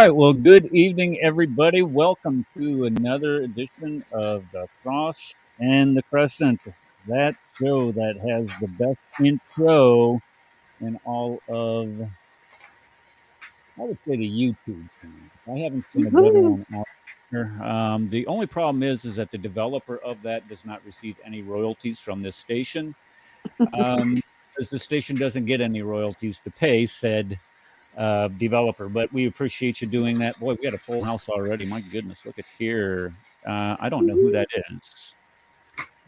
right. Well, good evening, everybody. Welcome to another edition of the Cross and the Crescent, that show that has the best intro in all of, I would say, the YouTube channel. I haven't seen a better Woohoo! one out there. The only problem is that the developer of that does not receive any royalties from this station, um, because the station doesn't get any royalties to pay said developer. But we appreciate you doing that. Boy, we got a full house already. My goodness, look at here. I don't know who that is.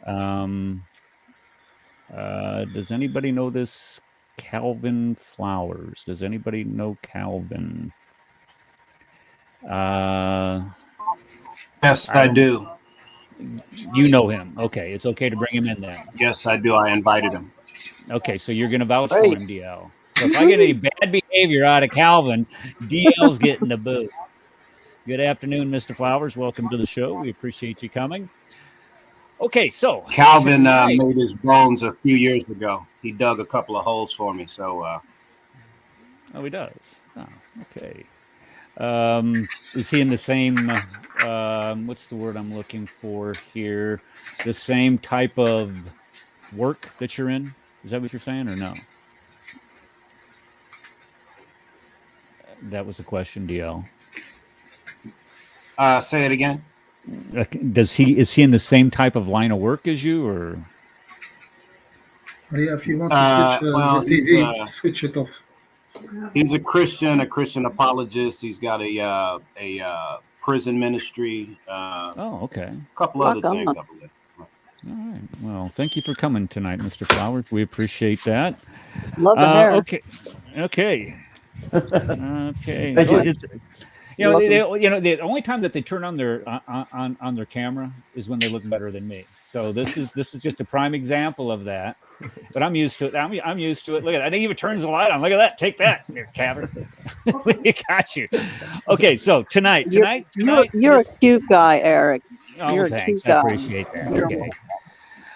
Um, does anybody know this? Calvin Flowers. Does anybody know Calvin? Yes, I don't. do. You know him. Okay, it's okay to bring him in then. Yes, I do. I invited him. Okay, so you're going to vouch for Great. him, DL. So if I get any bad behavior out of Calvin, DL's getting the boot. Good afternoon, Mr. Flowers. Welcome to the show. We appreciate you coming. Okay, so Calvin tonight, made his bones a few years ago. He dug a couple of holes for me. So, oh, he does. Oh, okay. Is he in the same? What's the word I'm looking for here? The same type of work that you're in? Is that what you're saying, or no? That was a question, DL. say it again. Is he in the same type of line of work as you, or? Yeah, if you want to switch well, the TV, switch it off. He's a Christian apologist. He's got a prison ministry. Oh, okay. A couple other things, I believe. All right. Well, thank you for coming tonight, Mr. Flowers. We appreciate that. Love the hair. Okay. Okay. Okay. Thank you. The only time that they turn on their on their camera is when they look better than me. So this is just a prime example of that. But I'm used to it. I'm used to it. Look at that. I think he even turns the light on. Look at that. Take that, Cavern. We got you. Okay, so tonight. You're a cute guy, Eric. Oh, You're thanks. a cute I guy. appreciate that. Okay.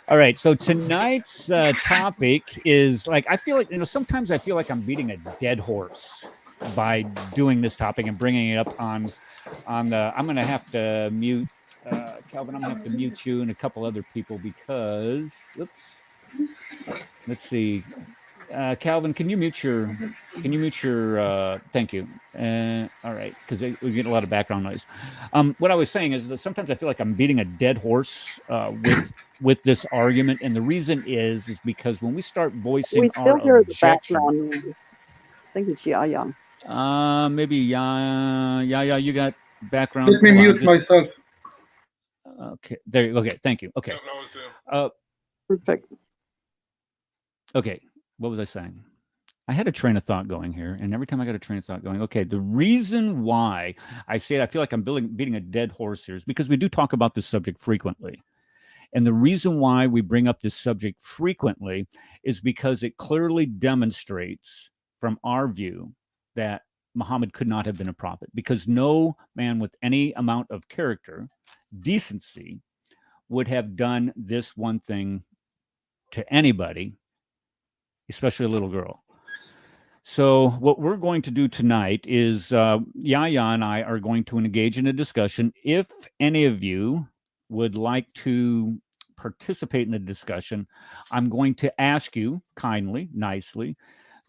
All right. So tonight's topic is I feel like sometimes I feel like I'm beating a dead horse by doing this topic and bringing it up on the. I'm going to have to mute Calvin. I'm going to have to mute you and a couple other people because. Oops. Let's see. Calvin, can you mute your? Thank you. All right, because we get a lot of background noise. What I was saying is that sometimes I feel like I'm beating a dead horse with this argument, and the reason is because when we start voicing We still our hear the objection, background. I think it's Yahya. maybe Yahya, you got background. Let me mute myself. Okay, there. Okay, thank you. Okay. Perfect. Okay, what was I saying? I had a train of thought going here, and every time I got a train of thought going, okay, the reason why I say it, I feel like I'm beating a dead horse here is because we do talk about this subject frequently. And the reason why we bring up this subject frequently is because it clearly demonstrates from our view that Muhammad could not have been a prophet, because no man with any amount of character, decency, would have done this one thing to anybody, especially a little girl. So what we're going to do tonight is Yahya and I are going to engage in a discussion. If any of you would like to participate in the discussion, I'm going to ask you kindly, nicely,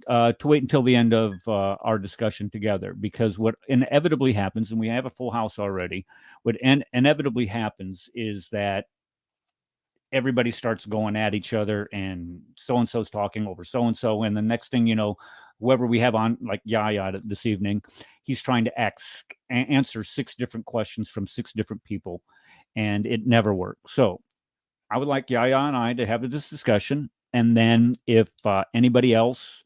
to wait until the end of our discussion together, because what inevitably happens, and we have a full house already, what inevitably happens is that everybody starts going at each other, and so-and-so's talking over so-and-so, and the next thing you know, whoever we have on, like Yahya this evening, he's trying to answer 6 different questions from 6 different people, and it never works. So I would like Yahya and I to have this discussion, and then if anybody else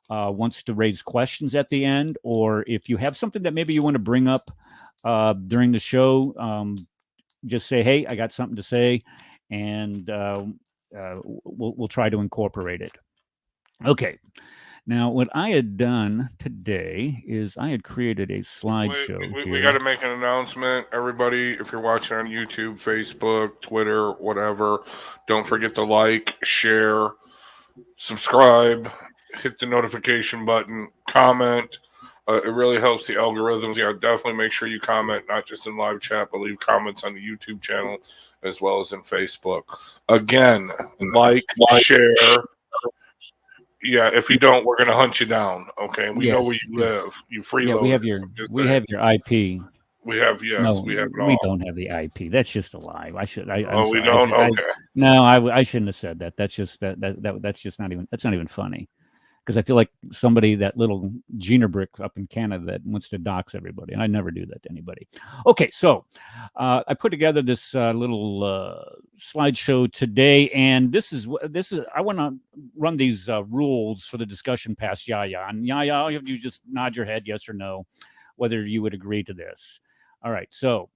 wants to raise questions at the end, or if you have something that maybe you want to bring up during the show, just say, hey, I got something to say, and we'll try to incorporate it. Okay. Now, what I had done today is I had created a slideshow. We got to make an announcement. Everybody, if you're watching on YouTube, Facebook, Twitter, whatever, don't forget to like, share, subscribe, hit the notification button, comment. It really helps the algorithms. Yeah, definitely make sure you comment, not just in live chat, but leave comments on the YouTube channel as well as in Facebook. Again, like, share. Yeah, if you don't, we're gonna hunt you down. Okay, and we know where you live. You freeloaders. Yeah, we have your IP. We have No, we have it we all. don't have the IP. That's just a lie. I'm We sorry. don't. Okay. No, I shouldn't have said that. That's just that's just not even funny. Because I feel like somebody, that little Gina Brick up in Canada, that wants to dox everybody, and I never do that to anybody. Okay, so I put together this little slideshow today, and this is I want to run these rules for the discussion past Yahya. And Yahya, all you have to do is just nod your head, yes or no, whether you would agree to this. All right, so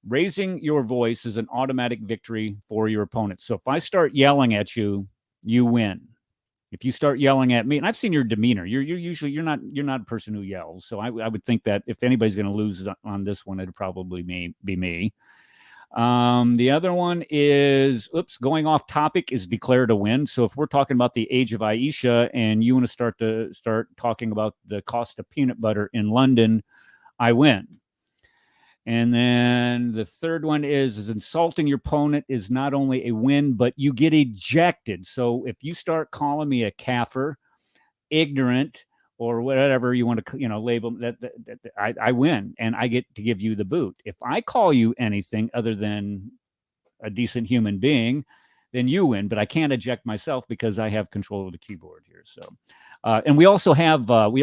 raising your voice is an automatic victory for your opponent. So if I start yelling at you, you win. If you start yelling at me, and I've seen your demeanor, you're not a person who yells. So I would think that if anybody's going to lose on this one, it'd probably be me. The other one is, going off topic is declared a win. So if we're talking about the age of Aisha and you want to start talking about the cost of peanut butter in London, I win. And then the third one is insulting your opponent is not only a win, but you get ejected. So if you start calling me a kafir, ignorant, or whatever you want to, label that, I win, and I get to give you the boot. If I call you anything other than a decent human being, then you win, but I can't eject myself because I have control of the keyboard here. So, and we also have a way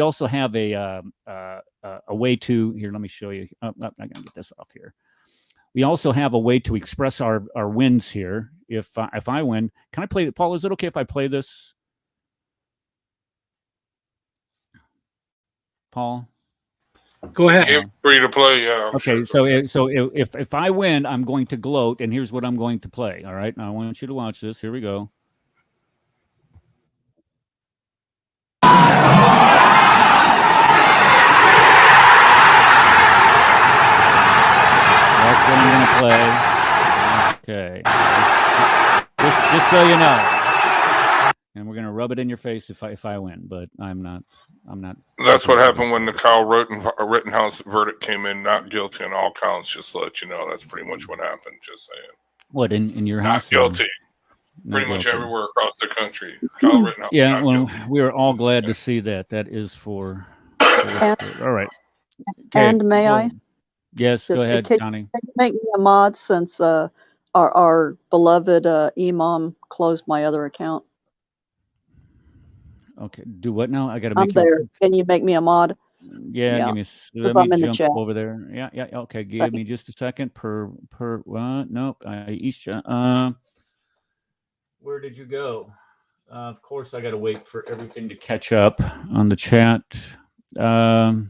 to, here, let me show you. I'm going to get this off here. We also have a way to express our wins here. If I win, can I play? Paul, is it okay if I play this? Paul? Go ahead. You're free to play, yeah. Okay, so if I win, I'm going to gloat, and here's what I'm going to play. All right, now I want you to watch this. Here we go. That's what I'm going to play. Okay, just so you know. And we're going to rub it in your face if I win, but I'm not. That's what happened when the Kyle Rittenhouse verdict came in, not guilty on all counts. Just to let you know, that's pretty much what happened. Just saying. What, in your house? Not guilty. Pretty much everywhere across the country. Kyle Rittenhouse. Yeah, well, we are all glad to see that. That is for all right. Okay, And may I? Yes, go ahead, can Johnny. you make me a mod since our beloved Imam closed my other account? Okay, do what now? I got to I'm make there. Can you make me a mod? Yeah, give me. Let I'm me in the jump chat. over there. Yeah. Okay, give me just a second. Nope. Aisha. Where did you go? Of course, I got to wait for everything to catch up on the chat. Where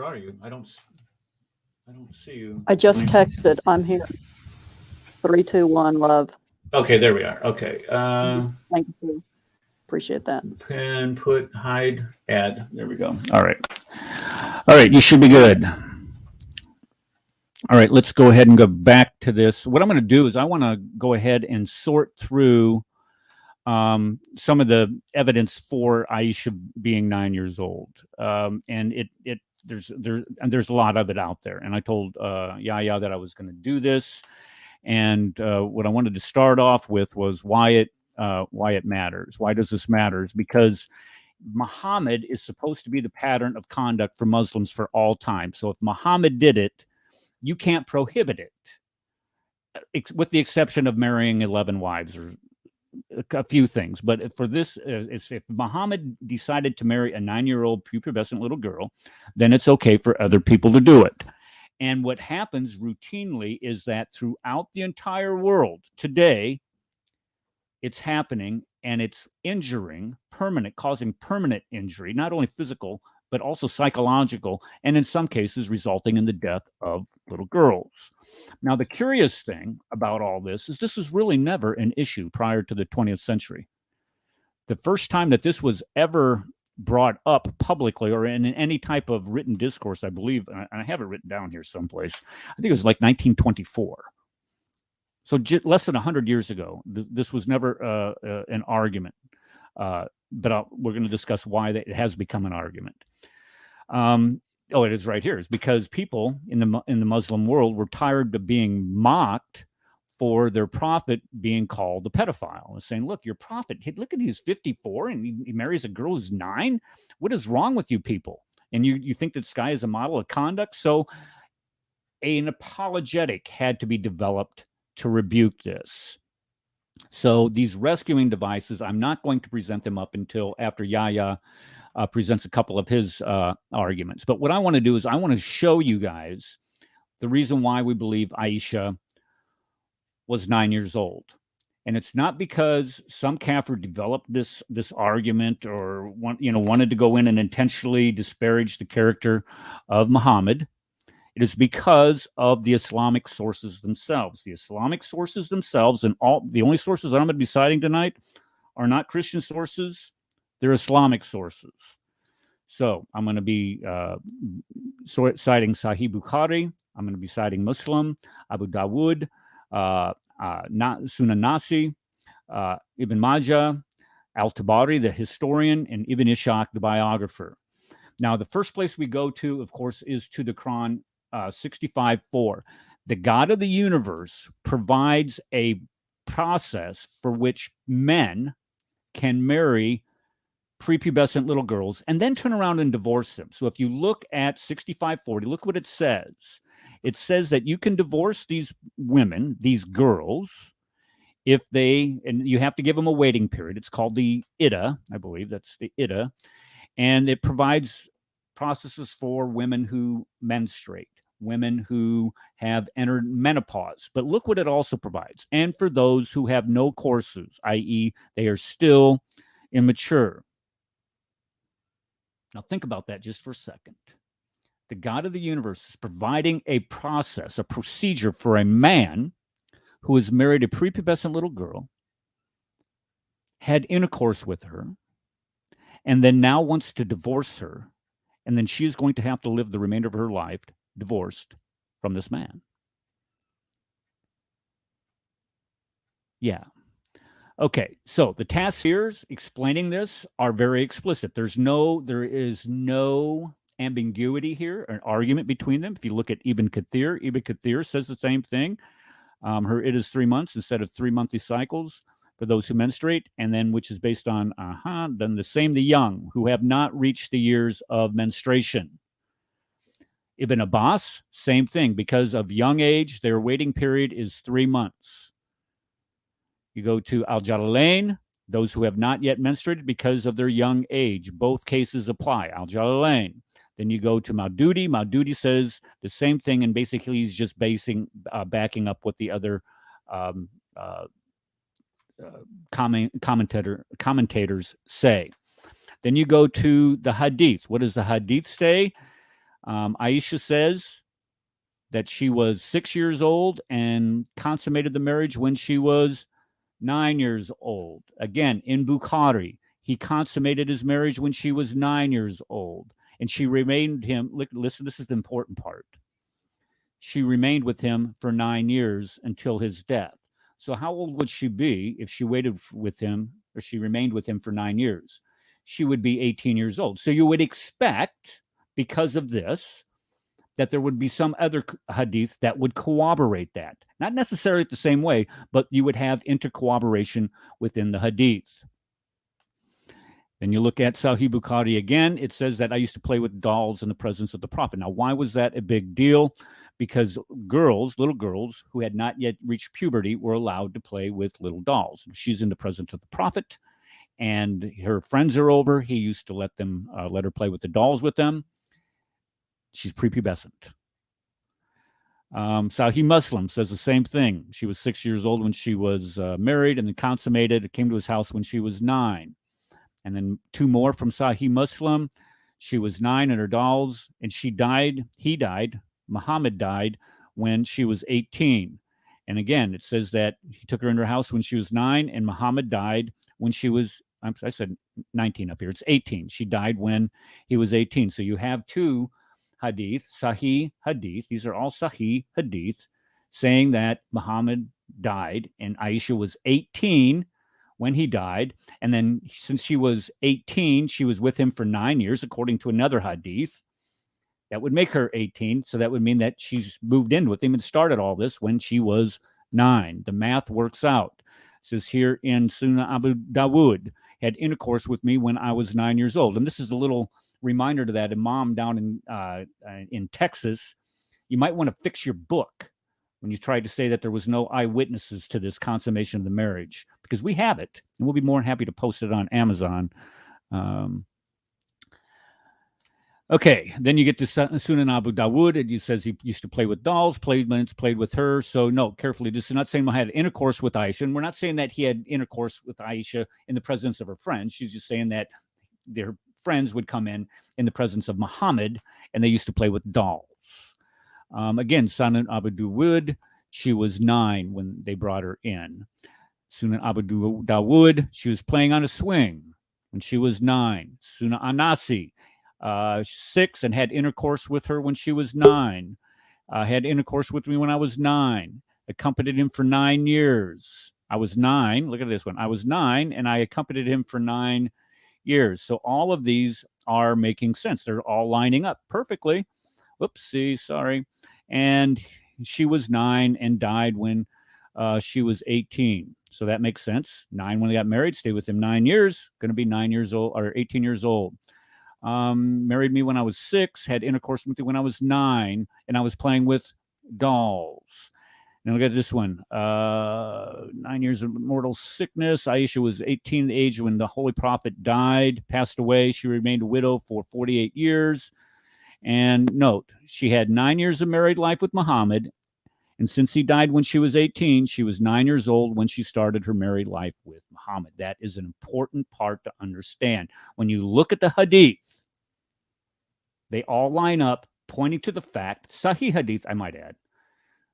are you? I don't see you. I just texted. I'm here. 3, 2, 1, love. Okay, there we are. Okay. Thank you. Appreciate that. Pen, put, hide, add. There we go. All right. You should be good. All right, let's go ahead and go back to this. What I'm going to do is I want to go ahead and sort through some of the evidence for Aisha being 9 years old. And there's a lot of it out there. And I told Yahya that I was going to do this. And what I wanted to start off with was why it matters. Why does this matter? Because Muhammad is supposed to be the pattern of conduct for Muslims for all time. So if Muhammad did it, you can't prohibit it, with the exception of marrying 11 wives or a few things. But for this, if Muhammad decided to marry a 9-year-old prepubescent little girl, then it's okay for other people to do it. And what happens routinely is that throughout the entire world today, it's happening and it's causing permanent injury, not only physical, but also psychological, and in some cases resulting in the death of little girls. Now, the curious thing about all this is this was really never an issue prior to the 20th century. The first time that this was ever brought up publicly or in any type of written discourse, I believe, and I have it written down here someplace, I think it was like 1924. So less than 100 years ago, this was never an argument. but we're going to discuss why it has become an argument. It is right here. It's because people in the Muslim world were tired of being mocked for their prophet being called a pedophile, and saying, "Look, your prophet, look at he's 54 and he marries a girl who's 9. What is wrong with you people? And you think that this guy is a model of conduct?" So an apologetic had to be developed to rebuke this. So these rescuing devices, I'm not going to present them up until after Yahya presents a couple of his arguments. But what I want to do is I want to show you guys the reason why we believe Aisha was 9 years old. And it's not because some kafir developed this argument or wanted to go in and intentionally disparage the character of Muhammad. It is because of the Islamic sources themselves. The Islamic sources themselves, and the only sources that I'm going to be citing tonight are not Christian sources, they're Islamic sources. So I'm going to be citing Sahih Bukhari, I'm going to be citing Muslim, Abu Dawud, Sunan Nasi, Ibn Majah, Al-Tabari, the historian, and Ibn Ishaq, the biographer. Now, the first place we go to, of course, is to the Quran 65:4. The God of the universe provides a process for which men can marry prepubescent little girls and then turn around and divorce them. So if you look at 65:40, look what it says. It says that you can divorce these women, these girls, and you have to give them a waiting period. It's called the Iddah, I believe that's the Iddah. And it provides processes for women who menstruate, women who have entered menopause. But look what it also provides. And for those who have no courses, i.e., they are still immature. Now think about that just for a second. The God of the universe is providing a process, a procedure for a man who has married a prepubescent little girl, had intercourse with her, and then now wants to divorce her, and then she is going to have to live the remainder of her life divorced from this man. Yeah. Okay, so the tafsirs explaining this are very explicit. There is no ambiguity here, an argument between them. If you look at Ibn Kathir says the same thing. It is 3 months instead of 3 monthly cycles for those who menstruate, and then which is based on then the young who have not reached the years of menstruation. Ibn Abbas, same thing, because of young age, their waiting period is 3 months. You go to Al-Jalalain, those who have not yet menstruated because of their young age. Both cases apply, Al-Jalalain. Then you go to Maududi. Maududi says the same thing, and basically he's just backing up what the other commentators say. Then you go to the Hadith. What does the Hadith say? Aisha says that she was 6 years old and consummated the marriage when she was 9 years old. Again, in Bukhari, he consummated his marriage when she was 9 years old. And she remained him, listen, this is the important part. She remained with him for 9 years until his death. So how old would she be if she waited with him, or she remained with him for 9 years? She would be 18 years old. So you would expect, because of this, that there would be some other hadith that would corroborate that. Not necessarily the same way, but you would have intercorroboration within the hadith. Then you look at Sahih Bukhari again. It says that I used to play with dolls in the presence of the Prophet. Now, why was that a big deal? Because little girls who had not yet reached puberty were allowed to play with little dolls. She's in the presence of the Prophet, and her friends are over. He used to let her play with the dolls with them. She's prepubescent. Sahih Muslim says the same thing. She was 6 years old when she was married and then consummated. It came to his house when she was 9. And then 2 more from Sahih Muslim. She was 9 and her dolls, and he died, Muhammad died when she was 18. And again, it says that he took her into her house when she was 9, and Muhammad died when she was, I said 19 up here. It's 18. She died when he was 18. So you have 2 hadith, Sahih hadith. These are all Sahih hadith saying that Muhammad died and Aisha was 18 when he died. And then since she was 18, she was with him for 9 years, according to another hadith. That would make her 18. So that would mean that she's moved in with him and started all this when she was 9. The math works out. It says here in Sunnah Abu Dawud, had intercourse with me when I was 9 years old. And this is a little reminder to that imam down in Texas. You might want to fix your book when you tried to say that there was no eyewitnesses to this consummation of the marriage, because we have it, and we'll be more than happy to post it on Amazon. Okay, then you get to Sunan Abu Dawud. It says he used to play with dolls, played with her. So no, carefully, this is not saying I had intercourse with Aisha. And we're not saying that he had intercourse with Aisha in the presence of her friends. She's just saying that their friends would come in the presence of Muhammad, and they used to play with dolls. Again, Sunan Abu Dawud, she was 9 when they brought her in. Sunan Abu Dawud, she was playing on a swing when she was 9. Sunan Anasi, 6, and had intercourse with her when she was 9. Had intercourse with me when I was 9. Accompanied him for 9 years. I was 9. Look at this one. I was 9, and I accompanied him for 9 years. So all of these are making sense. They're all lining up perfectly. Whoopsie, sorry. And she was 9 and died when she was 18. So that makes sense. 9 when they got married, stayed with him 9 years, going to be 9 years old or 18 years old. Married me when I was 6, had intercourse with me when I was 9, and I was playing with dolls. Now look at this one. 9 years of mortal sickness. Aisha was 18, the age when the Holy Prophet died, passed away. She remained a widow for 48 years. And note, she had 9 years of married life with Muhammad. And since he died when she was 18, she was 9 years old when she started her married life with Muhammad. That is an important part to understand. When you look at the hadith, they all line up, pointing to the fact, Sahih hadith, I might add,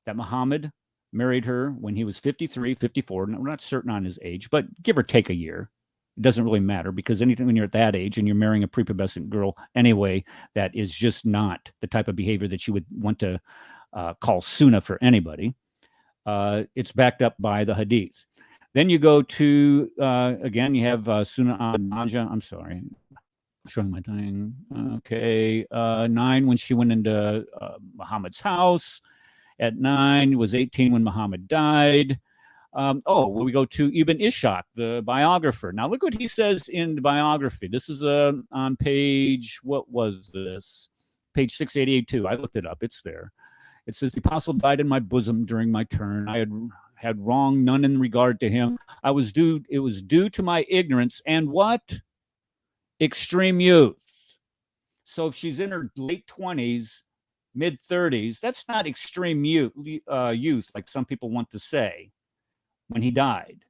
that Muhammad married her when he was 53, 54. We're not certain on his age, but give or take a year. It doesn't really matter, because anything when you're at that age and you're marrying a prepubescent girl anyway, that is just not the type of behavior that you would want to call sunnah for anybody. It's backed up by the hadith. Then you go to, again, you have Sunnah al-Najah. I'm sorry. Showing my thing. Okay. 9 when she went into Muhammad's house. At 9, was 18 when Muhammad died. We go to Ibn Ishaq, the biographer. Now look what he says in the biography. This is on page, what was this? Page 688. I looked it up. It's there. It says, the apostle died in my bosom during my turn. I had wronged none in regard to him. It was due to my ignorance and what? Extreme youth. So if she's in her late 20s, mid 30s, that's not extreme youth, like some people want to say, when he died.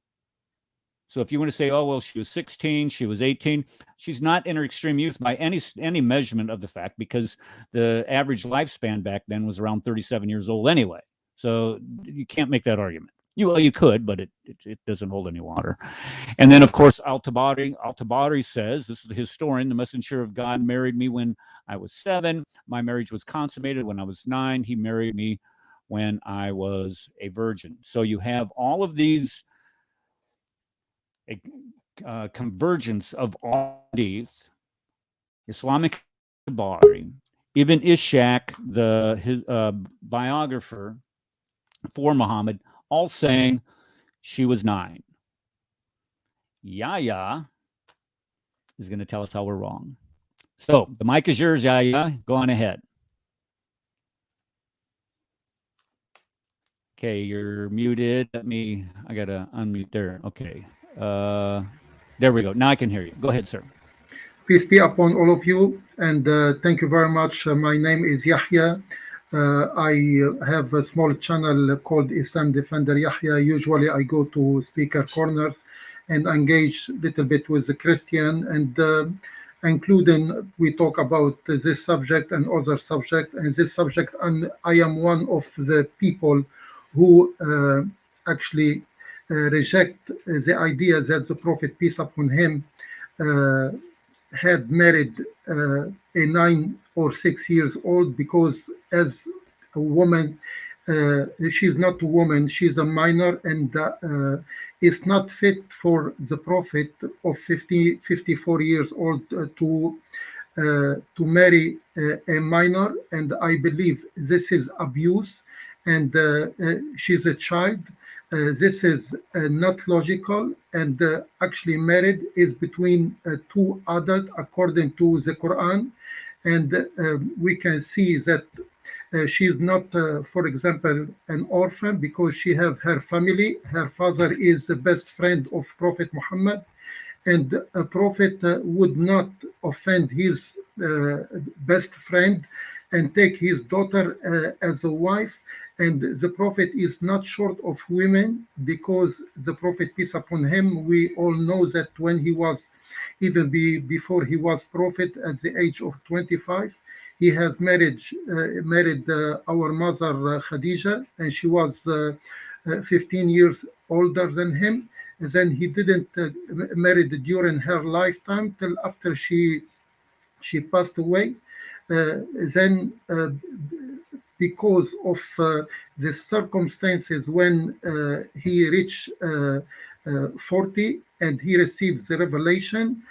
So if you want to say, oh, well, she was 16, she was 18, she's not in her extreme youth by any measurement of the fact, because the average lifespan back then was around 37 years old anyway. So you can't make that argument. You could, but it doesn't hold any water. And then, of course, Al-Tabari says, this is the historian, the messenger of God married me when I was 7. My marriage was consummated when I was 9. He married me when I was a virgin. So you have all of these convergence of all these Islamic Tabari, Ibn Ishaq, his biographer for Muhammad, all saying she was 9. Yahya is going to tell us how we're wrong. So the mic is yours, Yahya. Go on ahead. Okay, you're muted. I got to unmute there. Okay. There we go. Now I can hear you. Go ahead, sir. Peace be upon all of you, and thank you very much. My name is Yahya. I have a small channel called Islam Defender Yahya. Usually I go to speaker corners and engage a little bit with the Christian, and including we talk about this subject and other subject and this subject. And I am one of the people who actually reject the idea that the Prophet, peace upon him, had married a 9 or 6 years old, because as a woman she's not a woman, she's a minor, and is not fit for the prophet of 54 years old to marry a minor, and I believe this is abuse, and she's a child. This is not logical, and actually married is between two adults according to the Quran, and we can see that she is not, for example, an orphan because she have her family. Her father is the best friend of Prophet Muhammad, and a prophet would not offend his best friend and take his daughter as a wife. And the prophet is not short of women because the prophet, peace upon him, we all know that when he was, even before he was prophet at the age of 25, he has married our mother Khadija, and she was 15 years older than him. Then he didn't marry during her lifetime till after she passed away. Then because of the circumstances when he reached 40 and he received the revelation,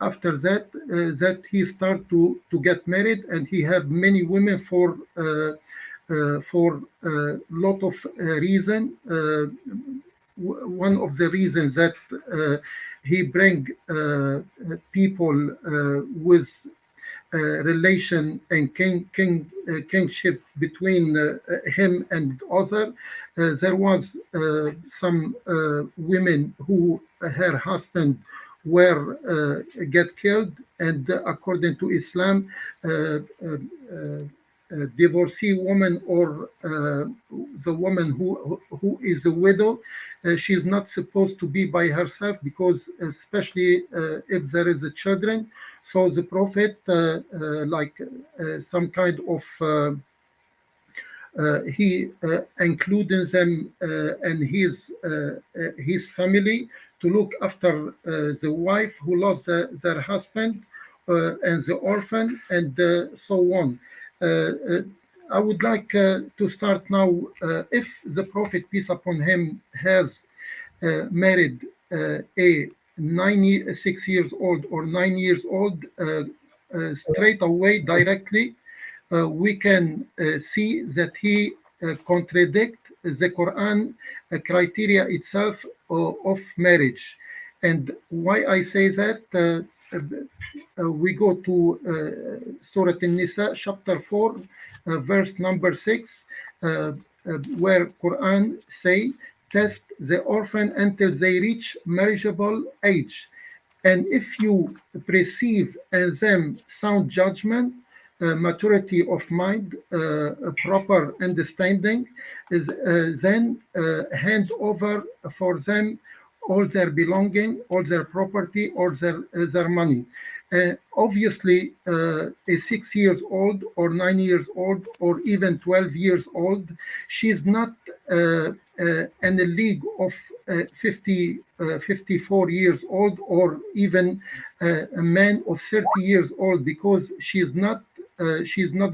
after that that he started to get married, and he had many women for lot of reason. One of the reasons that he bring people with relation and kingship between him and other. There was some women who her husband were get killed, and according to Islam, divorcee woman or the woman who is a widow, she's not supposed to be by herself, because especially if there is a children. So the prophet like some kind of he included them and his family to look after the wife who lost their husband and the orphan, and so on. I would like to start now. If the prophet, peace upon him, has married a 96 years old or 9 years old, straight away, directly, we can see that he contradict the Quran criteria itself of marriage. And why I say that, we go to Surah An-Nisa, chapter 4, verse number 6, where Quran say, test the orphan until they reach marriageable age. And if you perceive in them sound judgment, maturity of mind, proper understanding, then hand over for them all their belonging, all their property, or their money. Obviously, a 6 years old or 9 years old or even 12 years old, she's not in a league of 54 years old, or even a man of 30 years old, because she's not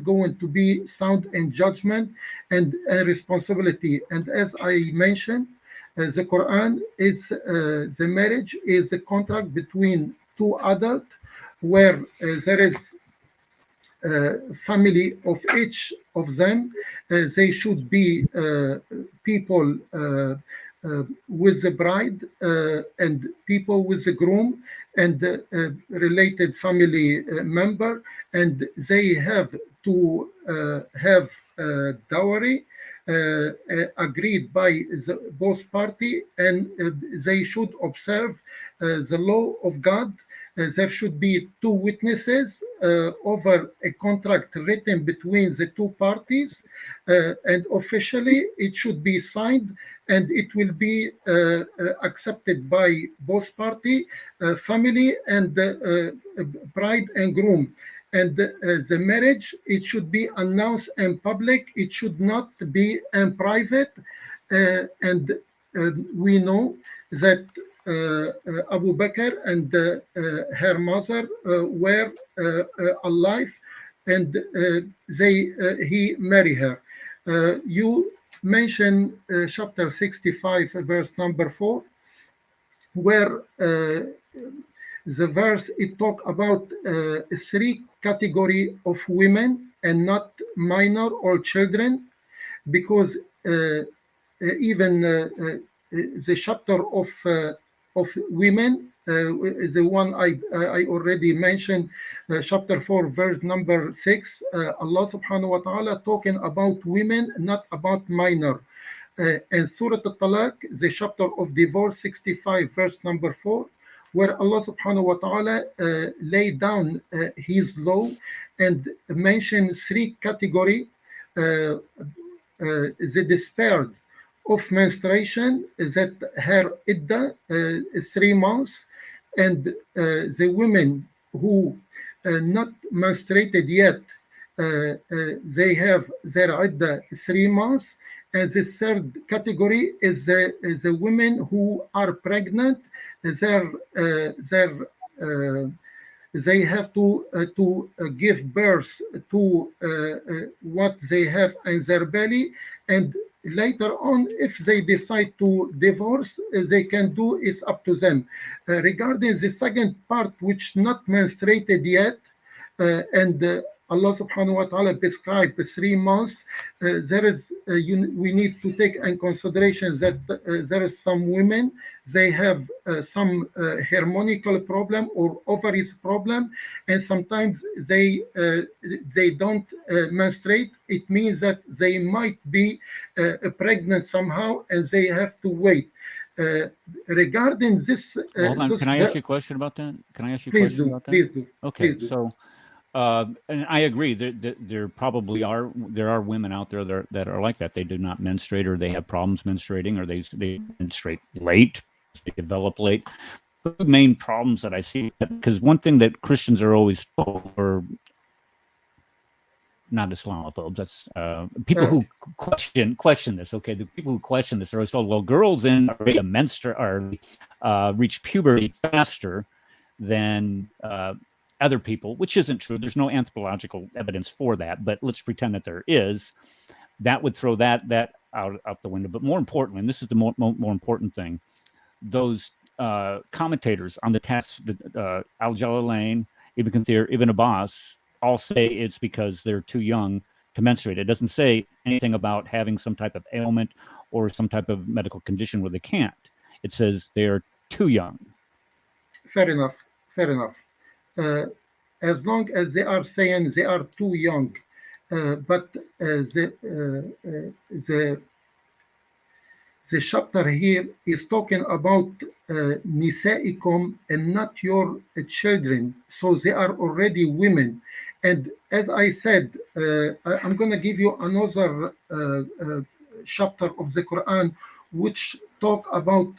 going to be sound in judgment and responsibility. And as I mentioned, the Quran is the marriage is a contract between two adults, where there is family of each of them. They should be people with the bride and people with the groom, and related family member, and they have to have dowry agreed by both party, and they should observe the law of God. There should be two witnesses over a contract written between the two parties, and officially it should be signed, and it will be accepted by both party, family, and bride and groom. And the marriage, it should be announced in public. It should not be in private. And we know that Abu Bakr and her mother were alive, and he married her. You mentioned chapter 65, verse number 4, where the verse it talk about three category of women and not minor or children, because even the chapter of women, the one I already mentioned, chapter 4, verse number 6, Allah subhanahu wa ta'ala talking about women, not about minor. And Surah Al-Talaq, the chapter of divorce, 65, verse number 4, where Allah subhanahu wa ta'ala laid down his law and mentioned three category, the despair of menstruation, that her idda, 3 months, and the women who not menstruated yet, they have their idda 3 months. And the third category is the women who are pregnant. They have to give birth to what they have in their belly, and later on, if they decide to divorce, they can do, it's up to them. Regarding the second part, which not menstruated yet, and Allah subhanahu wa ta'ala prescribed 3 months, there is we need to take in consideration that there is some women, they have some hormonal problem or ovaries problem, and sometimes they don't menstruate. It means that they might be pregnant somehow, and they have to wait. Regarding this, Hold on. Can I ask you a question about that? Can I ask you a please question do, about that? please do. Okay, Please do. so and I agree that there probably are women out there that are like that. They do not menstruate, or they have problems menstruating, or they menstruate late, they develop late. The main problems that I see, because one thing that Christians are always told, or not Islamophobes, that's people who question this. Okay, the people who question this are always told, well, girls in reach puberty faster than other people, which isn't true. There's no anthropological evidence for that, but let's pretend that there is. That would throw that out the window. But more importantly, and this is the more important thing, those commentators on the text, Al-Jalalain, Ibn Kathir, Ibn Abbas, all say it's because they're too young to menstruate. It doesn't say anything about having some type of ailment or some type of medical condition where they can't. It says they are too young. Fair enough. Fair enough. As long as they are saying they are too young, but the chapter here is talking about nisaikum and not your children, so they are already women. And as I said, I'm going to give you another chapter of the Quran which talk about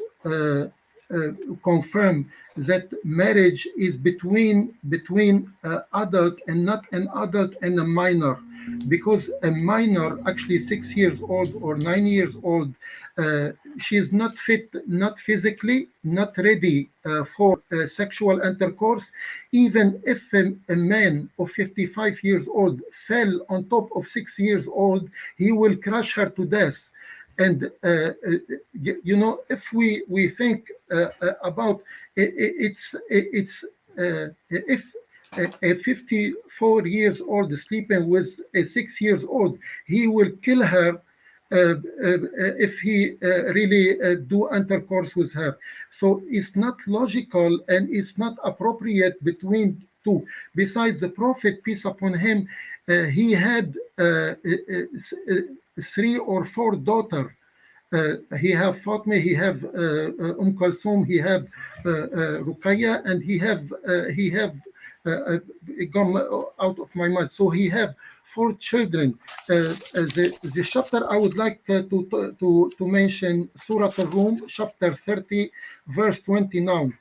confirm that marriage is between adult and not an adult and a minor, because a minor, actually 6 years old or 9 years old, she is not fit, not physically, not ready for sexual intercourse. Even if a man of 55 years old fell on top of 6 years old, he will crush her to death. And if we think about it's if a 54 years old sleeping with a 6 years old, he will kill her if he really do intercourse with her. So it's not logical and it's not appropriate between two. Besides, the Prophet, peace upon him, he had 3 or 4 daughters. He have Fatma, he have Kulthum, he have Ruqayya, and he have gone out of my mind. So he have 4 children. The chapter I would like to mention, Surah Al-Rum, chapter 30, verse 21.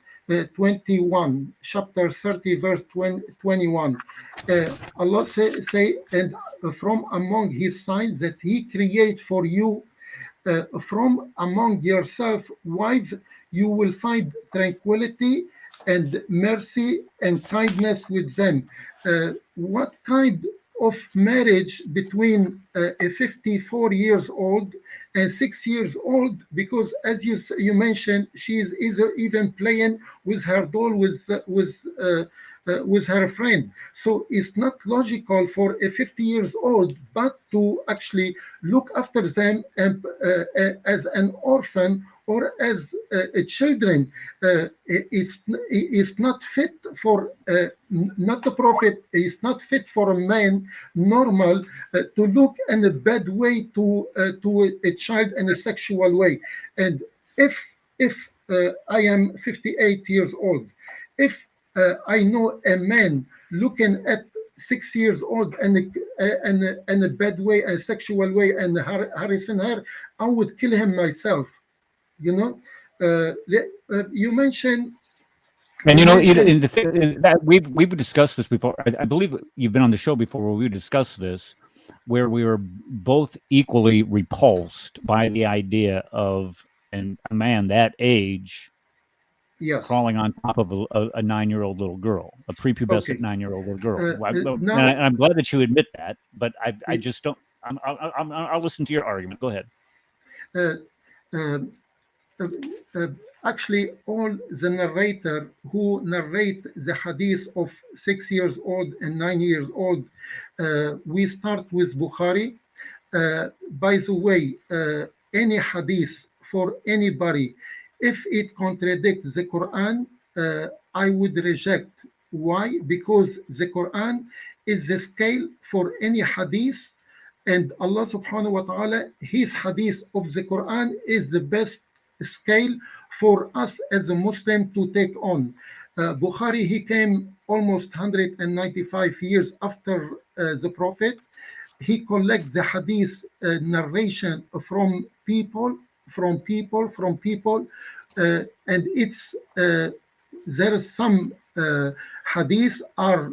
Chapter 30, verse 21. Allah say, and from among His signs that He create for you from among yourself wives, you will find tranquility and mercy and kindness with them. What kind of marriage between a 54 years old and 6 years old, because as you mentioned, she is even playing with her doll with her friend. So it's not logical for a 50 years old but to actually look after them and, as an orphan or as children. It's not fit for not the prophet. It's not fit for a man normal to look in a bad way to a child in a sexual way. And if I am 58 years old, if I know a man looking at 6 years old and in a bad way, a sexual way, and harassing her, I would kill him myself. You know, you mentioned. And You you know, mentioned that we've discussed this before. I believe you've been on the show before where we discussed this, where we were both equally repulsed by the idea of a man that age yes. crawling on top of a 9-year-old little girl, a prepubescent Okay. 9-year-old little girl. Now, I'm glad that you admit that, but I just don't. I'll listen to your argument. Go ahead. uh, um, uh, uh, actually, all the narrator who narrate the hadith of 6 years old and 9 years old, we start with Bukhari. By the way, any hadith for anybody, if it contradicts the Quran, I would reject. Why? Because the Quran is the scale for any hadith, and Allah subhanahu wa ta'ala, his hadith of the Quran is the best scale for us as a Muslim to take on. Bukhari, he came almost 195 years after the Prophet. He collects the hadith narration from people, and it's there is some hadith are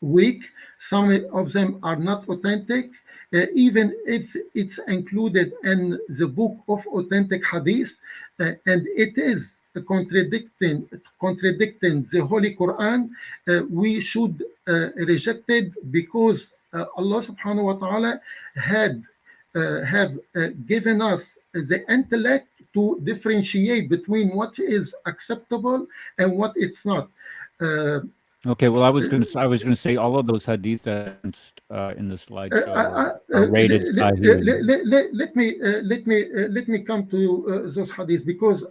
weak. Some of them are not authentic, even if it's included in the book of authentic hadith, and it is contradicting the Holy Quran. We should reject it because Allah Subhanahu wa Taala have given us the intellect to differentiate between what is acceptable and what it's not. Okay, well, I was going to say all of those hadiths that in the slideshow are rated Sahih. Let me come to those hadiths, because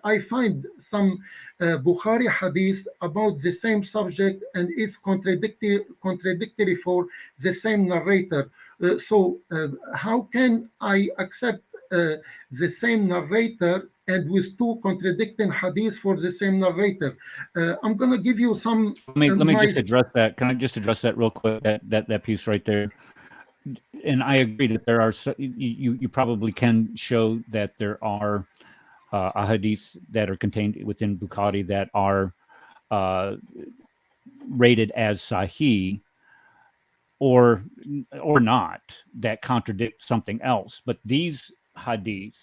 I find some Bukhari hadith about the same subject and it's contradictory for the same narrator. So how can I accept the same narrator and with two contradicting hadiths for the same narrator? I'm going to give you some. Let me just address that. Can I just address that real quick? That piece right there. And I agree that there are. You probably can show that there are hadiths that are contained within Bukhari that are rated as Sahih, or not, that contradict something else. But these hadiths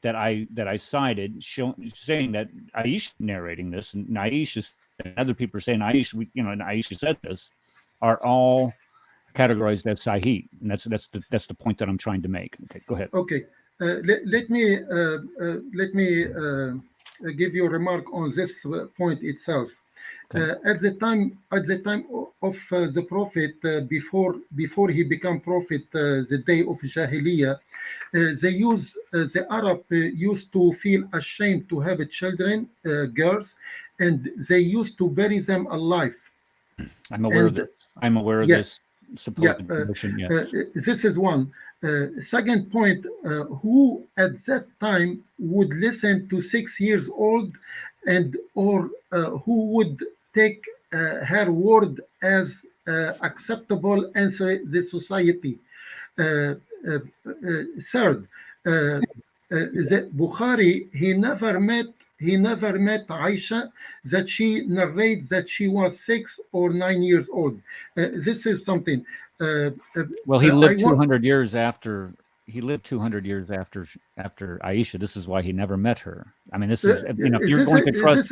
that I cited, saying that Aisha narrating this, and Aisha and other people are saying Aisha, and Aisha said this, are all categorized as Sahih, and that's the point that I'm trying to make. Okay, go ahead. Okay, let me give you a remark on this point itself. Okay. At the time of the Prophet, before he became Prophet, the day of Jahiliyyah, the Arab used to feel ashamed to have children, girls, and they used to bury them alive. I'm aware of this. I'm aware of this supposed notion. This is one. Second point, who at that time would listen to 6 years old, or who would take her word as acceptable in the society? Third, the Bukhari, he never met Aisha, that she narrates that she was 6 or 9 years old. This is something. Well, he lived 200 years after. He lived 200 years after Aisha. This is why he never met her. I mean, this is if you're going to trust.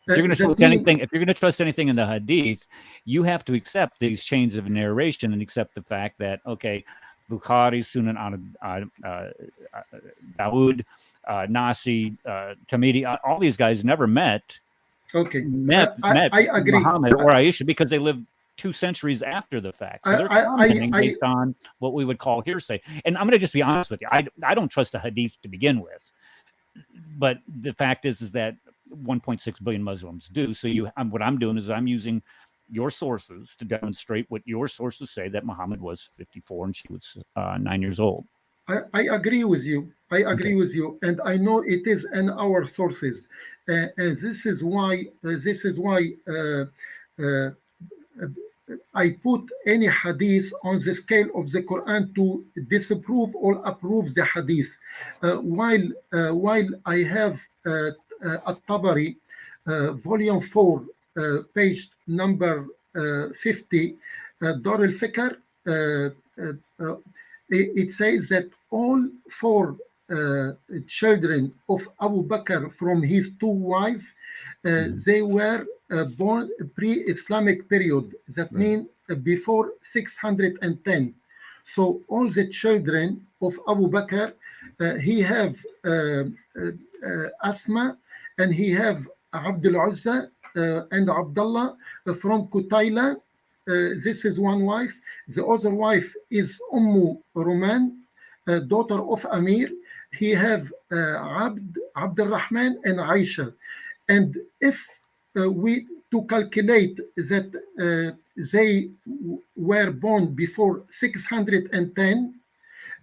If you're going to that trust mean anything, if you're going to trust anything in the Hadith, you have to accept these chains of narration and accept the fact that okay, Bukhari, Sunan Dawood, Nasi, Tamidi, all these guys never met okay. met I agree. Muhammad or Aisha because they lived 2 centuries after the fact. So they're commenting based on what we would call hearsay. And I'm going to just be honest with you. I don't trust the Hadith to begin with. But the fact is that 1.6 billion Muslims do. So what I'm doing is I'm using your sources to demonstrate what your sources say, that Muhammad was 54 and she was 9 years old. I agree with you. I agree with you, and I know it is in our sources, and this is why I put any hadith on the scale of the Quran to disapprove or approve the hadith. While I have At-Tabari, volume 4, page number 50, Dar al-Fikr, it says that all 4 children of Abu Bakr from his 2 wives, they were born pre-Islamic period. That means before 610. So all the children of Abu Bakr, he have Asma, and he have Abdul Uzza and Abdullah from Qutayla. This is one wife. The other wife is Roman, daughter of Amir. He have Abdul Rahman and Aisha. And if we to calculate that they were born before 610,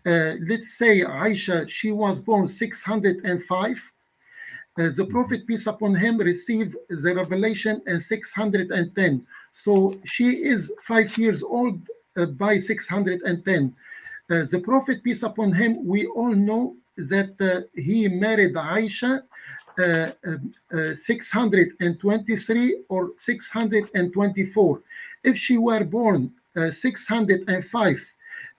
let's say Aisha, she was born 605. The Prophet, peace upon him, received the revelation in 610. So she is 5 years old by 610. The Prophet, peace upon him, we all know that he married Aisha 623 or 624. If she were born 605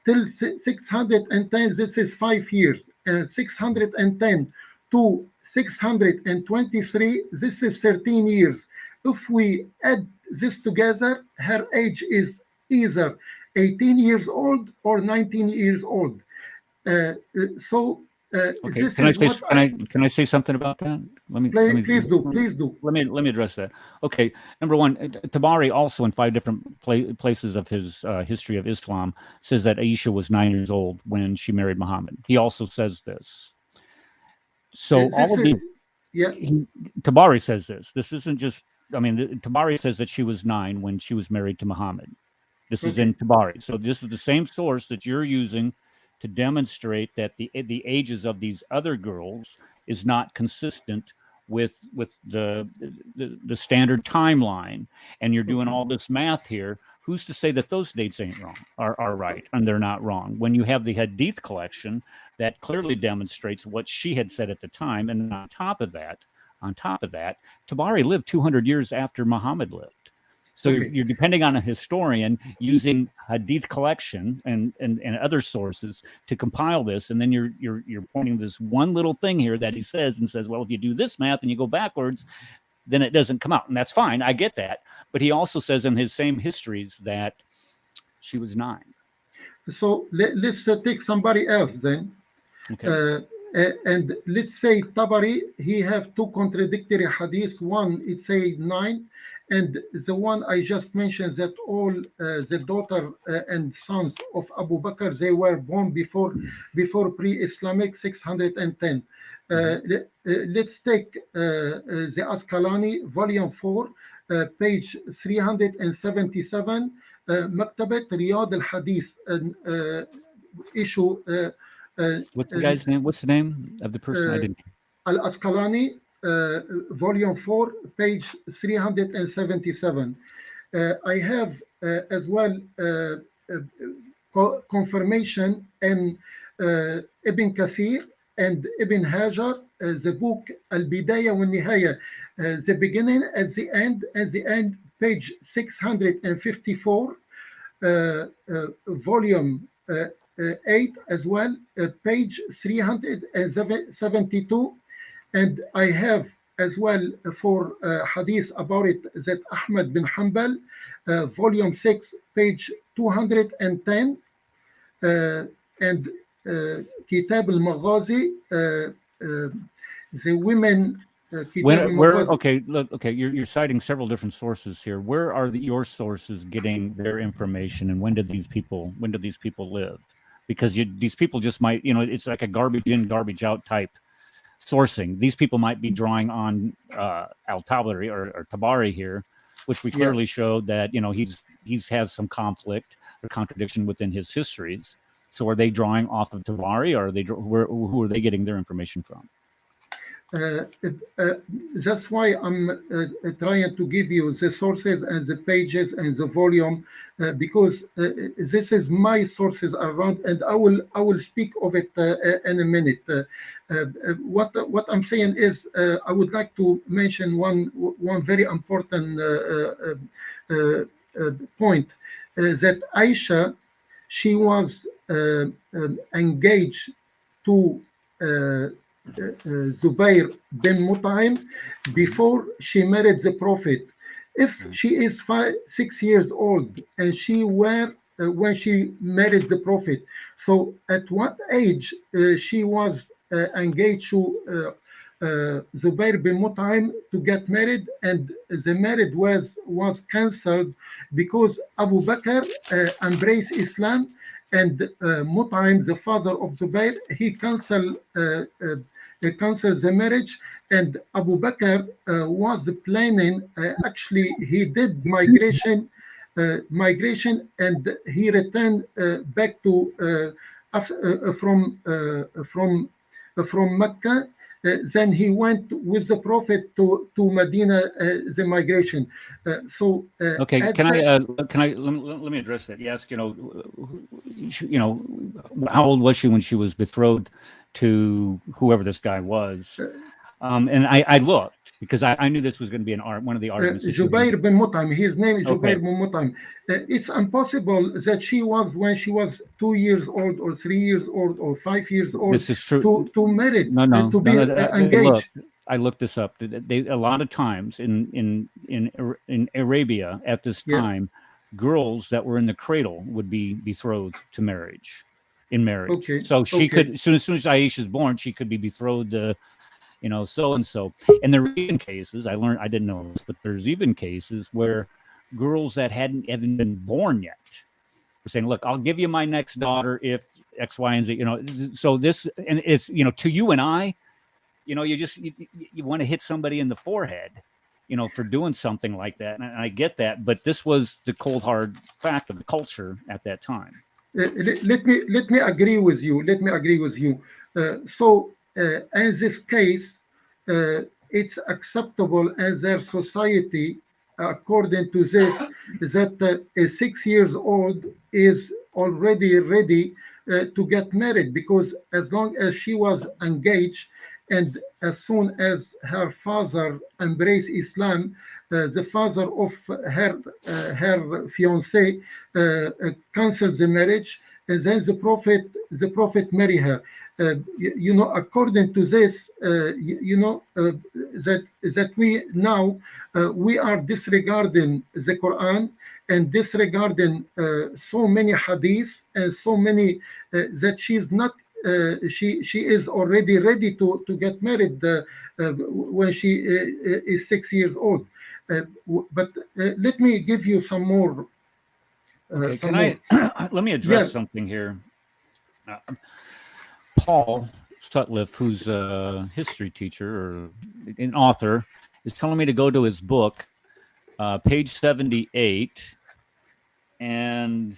till 610, this is 5 years. 610 to 623, this is 13 years. If we add this together, her age is either 18 years old or 19 years old. Okay. Can I say something about that? Please do. Let me address that. Okay. Number one, Tabari also in 5 different places of his history of Islam says that Aisha was 9 years old when she married Muhammad. He also says this. So all of these, Tabari says this. This isn't just. I mean, Tabari says that she was 9 when she was married to Muhammad. This is in Tabari. So this is the same source that you're using to demonstrate that the ages of these other girls is not consistent with the standard timeline, and you're doing all this math here. Who's to say that those dates ain't wrong, are right, and they're not wrong? When you have the Hadith collection that clearly demonstrates what she had said at the time, and on top of that, Tabari lived 200 years after Muhammad lived. So you're depending on a historian using Hadith collection and other sources to compile this, and then you're pointing this one little thing here that he says, well, if you do this math and you go backwards, then it doesn't come out, and that's fine. I get that, but he also says in his same histories that she was 9. So let's take somebody else then. Okay. And let's say Tabari, he have 2 contradictory hadiths. One, it say 9. And the one I just mentioned, that all the daughter and sons of Abu Bakr, they were born before pre-Islamic 610. Let's take the Asqalani, volume 4, page 377, Maktabat Riyad al-Hadith, issue. What's the guy's name? What's the name of the person? I didn't. Al-Asqalani, volume 4, page 377. I have as well confirmation in Ibn Kathir and Ibn Hajar, the book Al-Bidayah wa Nihaya, the beginning at the end, page 654, volume 8 as well, page 372. And I have as well for hadith about it, that Ahmad bin Hanbal, volume 6, page 210, and Kitab al-Maghazi, the women, Kitab al-Maghazi. Okay, look, okay, you're citing several different sources here. Where are your sources getting their information, and when did these people live? Because these people just might, it's like a garbage in, garbage out type sourcing. These people might be drawing on al-Tabari or Tabari here, which we clearly showed that he's has some conflict or contradiction within his histories. So are they drawing off of Tabari, or are they who are they getting their information from? That's why I'm trying to give you the sources and the pages and the volume, because this is my sources around, and I will speak of it in a minute. What I'm saying is, I would like to mention one very important point, that Aisha, she was engaged to Zubair bin Mut'im before she married the Prophet. If she is 6 years old and she were when she married the Prophet, so at what age she was engaged to Zubair bin Mut'im to get married, and the marriage was cancelled because Abu Bakr embraced Islam, and Mut'im, the father of Zubair, he canceled the marriage, and Abu Bakr was planning, actually he did migration, and he returned back to from Mecca. Then he went with the Prophet to Medina, the migration. Okay, can I let me address that? Yes, how old was she when she was betrothed to whoever this guy was? And I looked because I knew this was going to be one of the arguments. Jubair bin Mut'im, his name is Jubair bin Mut'im. It's impossible that she was, when she was 2 years old or 3 years old or 5 years old, this is true. to marry, to be engaged. I looked this up. A lot of times in Arabia at this time, girls that were in the cradle would be betrothed to marriage. Okay. So she could, as soon as Aisha's born, she could be betrothed to, so and so. And there are even cases, I didn't know this, but there's even cases where girls that hadn't even been born yet were saying, "Look, I'll give you my next daughter if X, Y, and Z." So this, and it's to you and I, you want to hit somebody in the forehead, for doing something like that, and I get that, but this was the cold hard fact of the culture at that time. Let me agree with you. In this case, it's acceptable as their society, according to this, that a 6 years old is already ready to get married, because as long as she was engaged, and as soon as her father embraced Islam, the father of her fiancé canceled the marriage, and then the prophet married her. According to this, that we now we are disregarding the Quran and disregarding so many hadiths and so many that she's not. She is already ready to get married when she is 6 years old. But let me give you some more. Let me address something here. Paul Sutliff, who's a history teacher or an author, is telling me to go to his book, page 78, and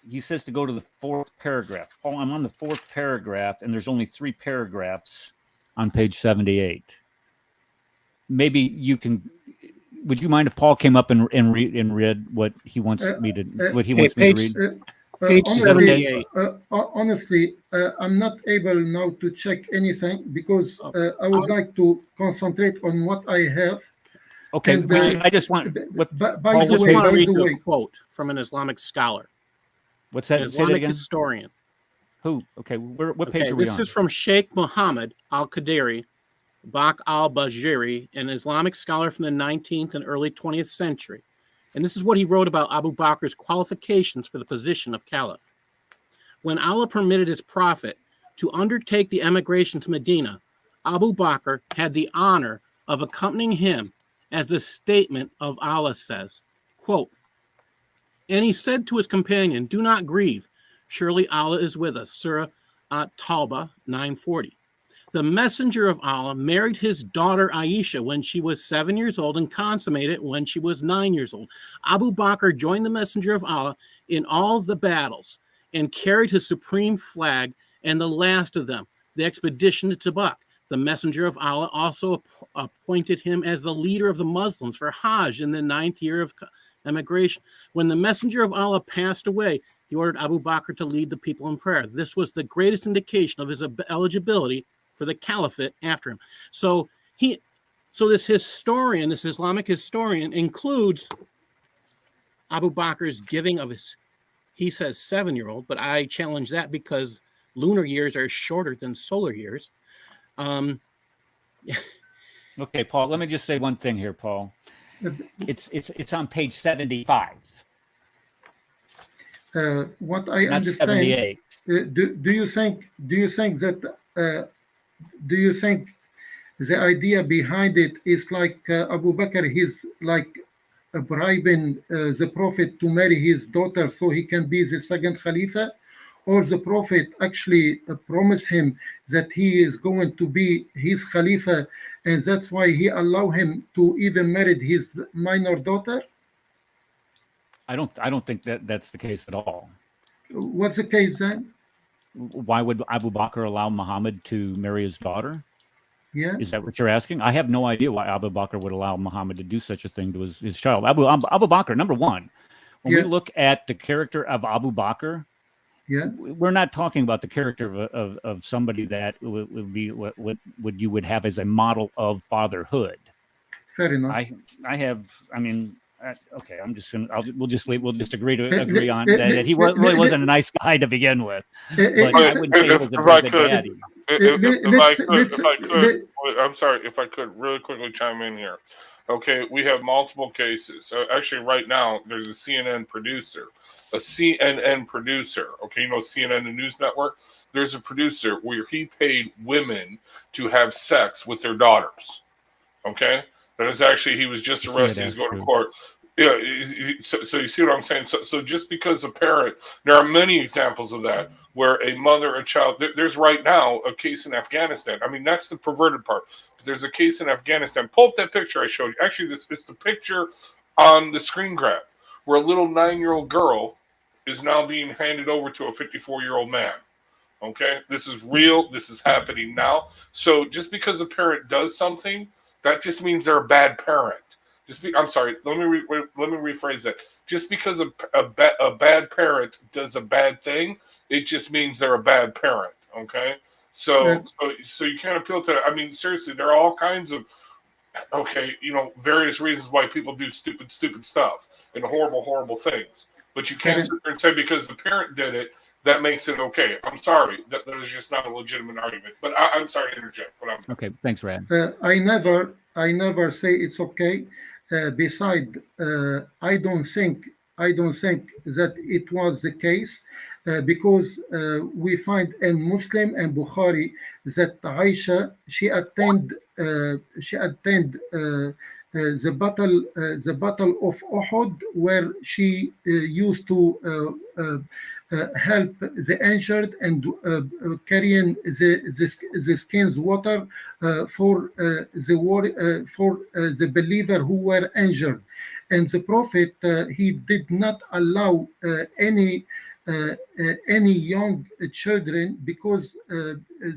he says to go to the 4th paragraph. Oh, I'm on the 4th paragraph, and there's only 3 paragraphs on page 78. Maybe you can. Would you mind if Paul came up and read what he wants me to read? Page 78. Honestly, I'm not able now to check anything because I would like to concentrate on what I have. Okay, and, I just want. I just want to read you a quote from an Islamic scholar. What's that? An Islamic historian. Who? Okay, what page are we on? This is from Sheikh Muhammad al-Qadiri, Bakr al-Bajiri, an Islamic scholar from the 19th and early 20th century. And this is what he wrote about Abu Bakr's qualifications for the position of caliph. When Allah permitted his prophet to undertake the emigration to Medina, Abu Bakr had the honor of accompanying him, as the statement of Allah says, quote, "And he said to his companion, 'Do not grieve. Surely Allah is with us.'" Surah At-Tawbah 940. The messenger of Allah married his daughter Aisha when she was 7 years old and consummated when she was 9 years old. Abu Bakr joined the messenger of Allah in all the battles and carried his supreme flag and the last of them, the expedition to Tabuk. The messenger of Allah also appointed him as the leader of the Muslims for Hajj in the 9th year of emigration. When the messenger of Allah passed away, he ordered Abu Bakr to lead the people in prayer. This was the greatest indication of his eligibility for the caliphate after him. So this historian, this Islamic historian, includes Abu Bakr's giving of his, he says 7-year-old, but I challenge that because lunar years are shorter than solar years. Okay, Paul, let me just say one thing here, Paul. It's on page 75. What I Not understand, 78. do you think the idea behind it is like Abu Bakr, he's like bribing the Prophet to marry his daughter so he can be the second Khalifa? Or the Prophet actually promised him that he is going to be his Khalifa, and that's why he allowed him to even marry his minor daughter? I don't think that's the case at all. What's the case then? Why would Abu Bakr allow Muhammad to marry his daughter? Yeah. Is that what you're asking? I have no idea why Abu Bakr would allow Muhammad to do such a thing to his child. Abu Bakr, number one, when we look at the character of Abu Bakr, we're not talking about the character of somebody that would be what you would have as a model of fatherhood. Fair enough. Okay, we'll just agree on that he really wasn't a nice guy to begin with. But I wouldn't say he was a very good daddy. If I could really quickly chime in here. Okay, we have multiple cases. Actually, right now, there's a CNN producer. Okay, you know CNN, the news network? There's a producer where he paid women to have sex with their daughters. Okay? That is actually, he was just arrested. He's going to court. Yeah, so you see what I'm saying? So just because a parent, there are many examples of that, where a mother, a child, there's right now a case in Afghanistan. I mean, that's the perverted part. But there's a case in Afghanistan. Pull up that picture I showed you. Actually, it's the picture on the screen grab, where a little 9-year-old girl is now being handed over to a 54-year-old man. Okay? This is real. This is happening now. So just because a parent does something, that just means they're a bad parent. I'm sorry. Let me rephrase that. Just because a bad parent does a bad thing, it just means they're a bad parent. Okay, so you can't appeal to that. I mean, seriously, there are all kinds of various reasons why people do stupid stuff and horrible things. But you can't sit there and say because the parent did it, that makes it okay. I'm sorry. That is just not a legitimate argument. But I'm sorry to interject. But okay. Thanks, Rad. I never say it's okay. Besides, I don't think that it was the case because we find in Muslim and Bukhari that Aisha she attended the battle of Uhud, where she used to help the injured and carrying the skins water for the believer who were injured. And the Prophet he did not allow any young children because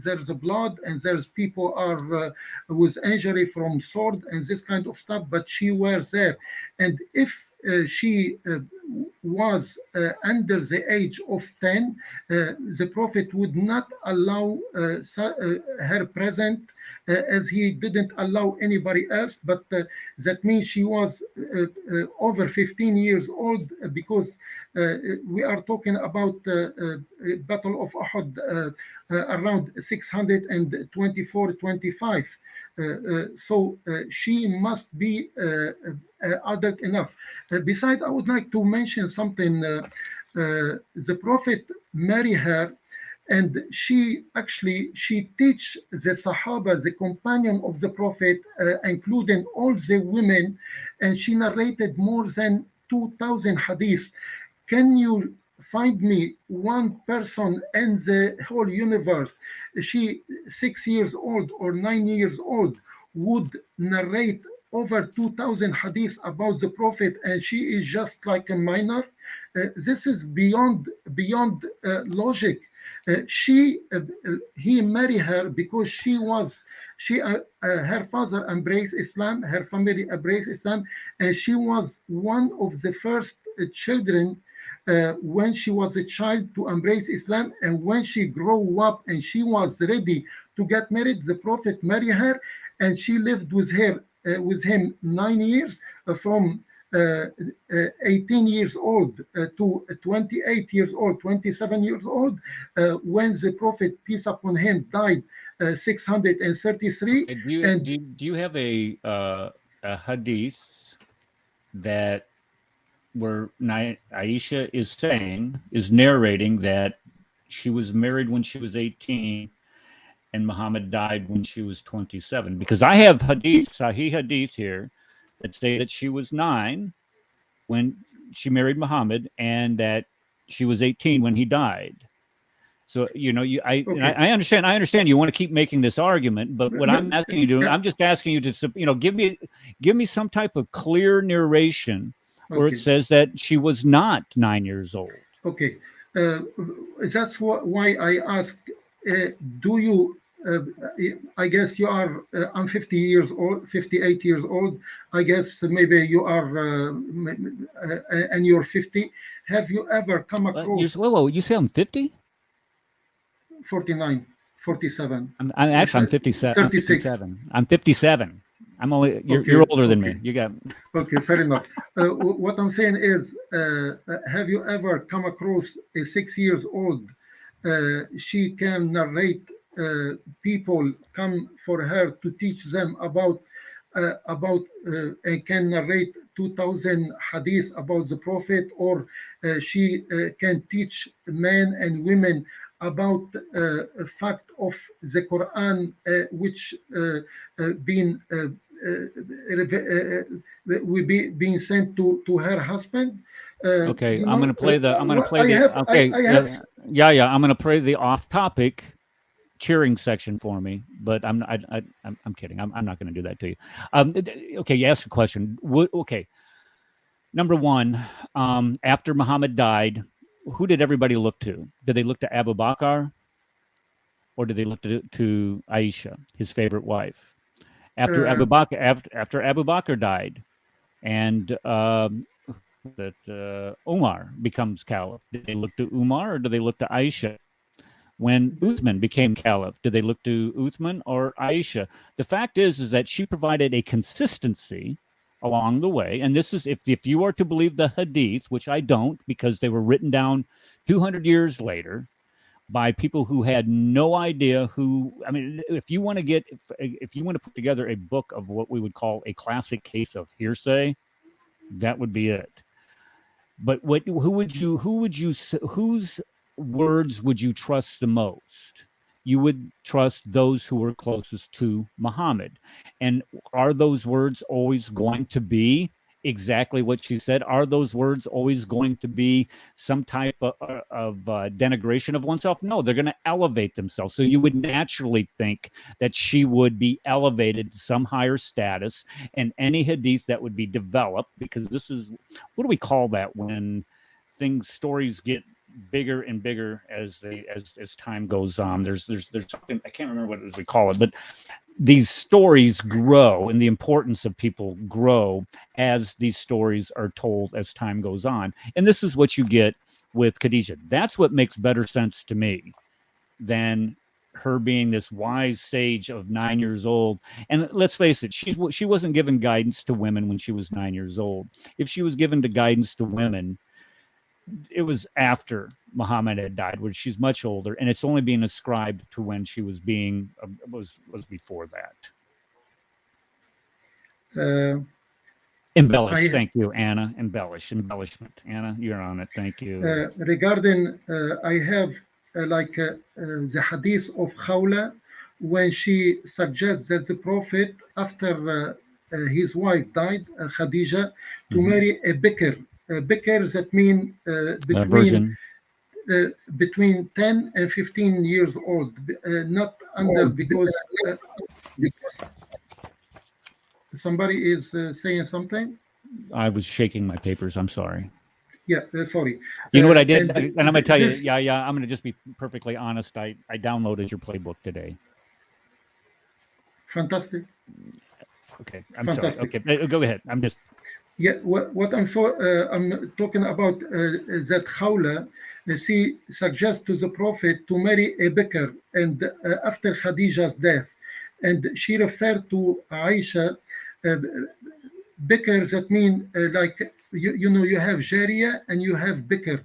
there's blood and there's people are with injury from sword and this kind of stuff, but she was there. And if she was under the age of 10, the Prophet would not allow her present as he didn't allow anybody else. But that means she was over 15 years old because we are talking about Battle of Uhud around 624-25. she must be adult enough. Besides, I would like to mention something. The Prophet married her, and she teach the Sahaba, the companion of the Prophet, including all the women, and she narrated more than 2,000 hadiths. Can you find me one person in the whole universe, she 6 years old or 9 years old, would narrate over 2,000 hadiths about the Prophet, and she is just like a minor? This is beyond logic. He married her because her father embraced Islam, her family embraced Islam, and she was one of the first children when she was a child to embrace Islam. And when she grew up and she was ready to get married, the Prophet married her, and she lived with him 9 years, from 18 years old to 28 years old, 27 years old, when the Prophet, peace upon him, died 633. Okay, do you have a hadith that where Aisha is narrating that she was married when she was 18 and Muhammad died when she was 27? Because I have Sahih hadith here that say that she was 9 when she married Muhammad and that she was 18 when he died. So I understand you want to keep making this argument, but what I'm asking you to do, I'm just asking you to give me some type of clear narration where it says that she was not 9 years old. Okay, that's why I asked. Do you? I guess you are. I'm 50 years old, 58 years old. I guess maybe you are, and you're 50. Have you ever come across? You say I'm 50? 49, 47. I'm 57. 36. I'm 57. I'm only you're older than me. You got. Okay, fair enough. What I'm saying is, have you ever come across a 6 years old? She can narrate. People come for her to teach them about and can narrate 2,000 hadiths about the Prophet, or she can teach men and women about a fact of the Quran, which been being sent to her husband. Okay, I'm going to play the. I'm going to play the. Okay, I'm going to play the off-topic cheering section for me, but I'm kidding. I'm not going to do that to you. Okay, you asked a question. Okay, number one, after Muhammad died, who did everybody look to? Did they look to Abu Bakr, or did they look to Aisha, his favorite wife? After Abu Bakr died, and Umar becomes caliph, did they look to Umar or did they look to Aisha? When Uthman became caliph, did they look to Uthman or Aisha? The fact is that she provided a consistency along the way. And this is, if you are to believe the hadith, which I don't, because they were written down 200 years later by people who had no idea who, I mean, if you want to put together a book of what we would call a classic case of hearsay, that would be it. But whose words would you trust the most? You would trust those who were closest to Muhammad. And are those words always going to be exactly what she said? Are those words always going to be some type of denigration of oneself? No, they're going to elevate themselves. So you would naturally think that she would be elevated to some higher status, and any hadith that would be developed, because this is, what do we call that when stories get bigger and bigger as time goes on? There's something, I can't remember what it is we call it, but these stories grow and the importance of people grow as these stories are told as time goes on. And this is what you get with Khadijah. That's what makes better sense to me than her being this wise sage of 9 years old. And let's face it, she wasn't given guidance to women when she was 9 years old. If she was given the guidance to women, it was after Muhammad had died, where she's much older, and it's only being ascribed to when she was was before that. Embellish. I Thank you, Anna. Embellishment. Anna, you're on it. Thank you. regarding I have the hadith of Khawla when she suggests that the Prophet, after his wife died, Khadija, to marry a bikr. A bikr, that means Version. between 10 and 15 years old, not under, because somebody is saying something. I was shaking my papers. I'm sorry. Yeah, sorry. You know what I did? and And I'm going to tell you, this- yeah, I'm going to just be perfectly honest. I downloaded your playbook today. Fantastic. Okay. I'm sorry. Fantastic. Okay. Go ahead. I'm just. Yeah, what I'm talking about that Khawla, she suggests to the Prophet to marry a bikr, and after Khadija's death, and she referred to Aisha. Bikr, that mean like you know, you have Jariya and you have Bikr.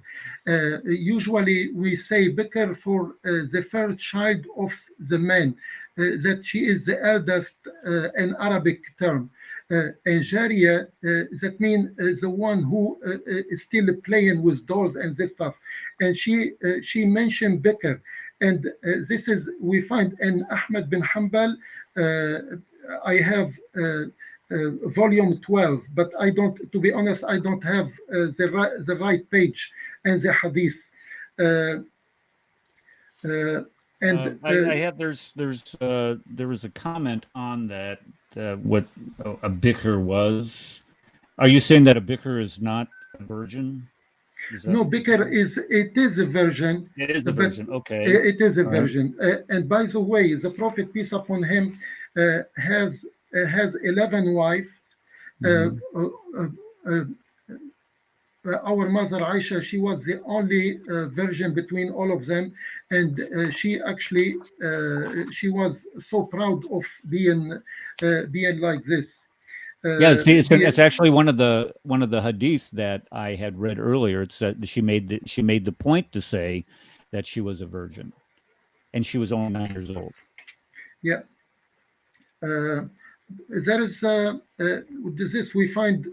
Usually we say Bikr for the first child of the man, that she is the eldest, an Arabic term. And Jariya, that means the one who is still playing with dolls and this stuff. And she mentioned Bikr. And this is, we find in Ahmad bin Hanbal, I have volume 12, but I don't, to be honest, I don't have the right page and the hadith. And I have there was a comment on that what a bicker was. Are you saying that a bicker is not a virgin? No, bikr is, it is a virgin. It is the but virgin. Okay. It is a All right. virgin. And by the way, the Prophet, peace upon him, has 11 wives. Our mother Aisha, she was the only virgin between all of them, and she actually she was so proud of being like this. Yeah, it's actually one of the hadith that I had read earlier. It's that she made the point to say that she was a virgin, and she was only 9 years old. Yeah. There is this we find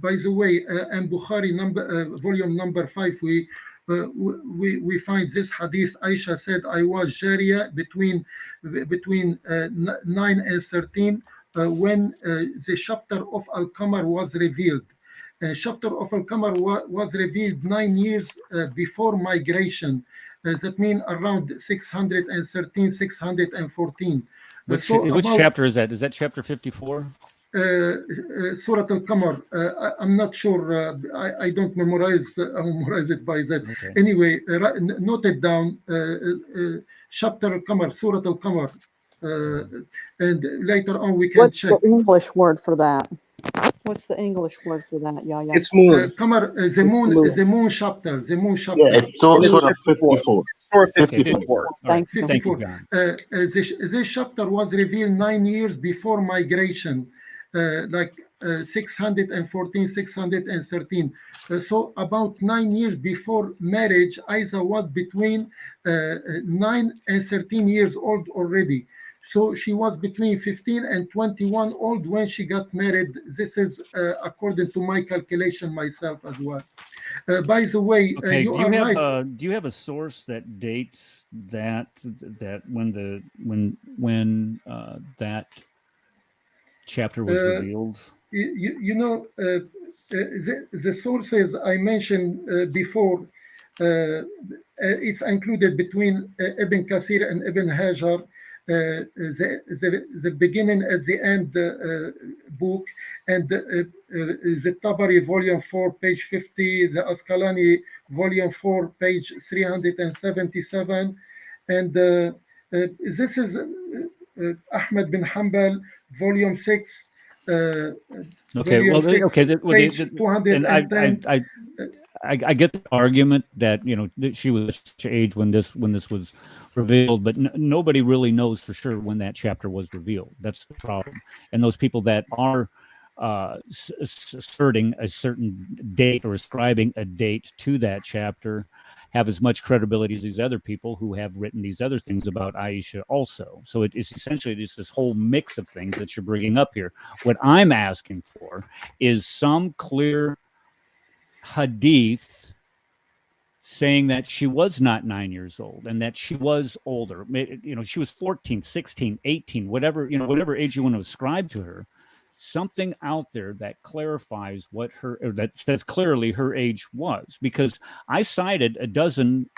by the way, in Bukhari volume number 5, we find this hadith. Aisha said, I was Jariya between 9 and 13 when the chapter of Al-Qamar was revealed. Chapter of Al-Qamar was revealed 9 years before migration. That means around 613, 614. Which about, chapter is that? Is that chapter 54? Surah Al-Qamar. I'm not sure. I don't memorize it by that. Okay. Anyway, note it down. Chapter Al-Qamar, Surah Al-Qamar. And later on we can What's check. the English word for that? What's the English word for that, Yahya? It's moon. Qamar, the moon chapter. The moon chapter. Yeah, it's Surah 54. Surah 54. Thank you. 54. John. This chapter was revealed 9 years before migration, like 614, 613. So about 9 years before marriage, Isa was between 9 and 13 years old already. So she was between 15 and 21 old when she got married. This is according to my calculation myself as well. By the way, Okay. you are right. Do you have a source that dates that when that chapter was revealed? You know, the sources I mentioned before, it's included between Ibn Kathir and Ibn Hajar. The beginning at the end book, and the Tabari volume 4 page 50, the Asqalani volume 4 page 377, and this is Ahmad bin Hanbal volume 6. Okay, well, 6, okay, page 210. I get the argument that that she was such age when this was revealed, but nobody really knows for sure when that chapter was revealed. That's the problem. And those people that are asserting a certain date or ascribing a date to that chapter have as much credibility as these other people who have written these other things about Aisha also. So it's essentially just this whole mix of things that you're bringing up here. What I'm asking for is some clear hadith saying that she was not 9 years old and that she was older. She was 14, 16, 18, whatever age you want to ascribe to her. Something out there that clarifies that says clearly her age was, because I cited a dozen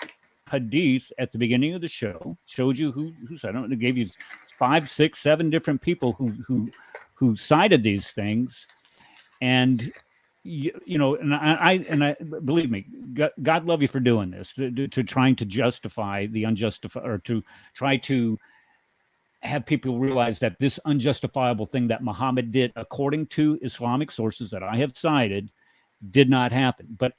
hadith at the beginning of the show, showed you who said it, and gave you 5, 6, 7 different people who cited these things, and and I believe me, God love you for doing this, to trying to justify the unjustified, or to try to have people realize that this unjustifiable thing that Muhammad did, according to Islamic sources that I have cited, did not happen. But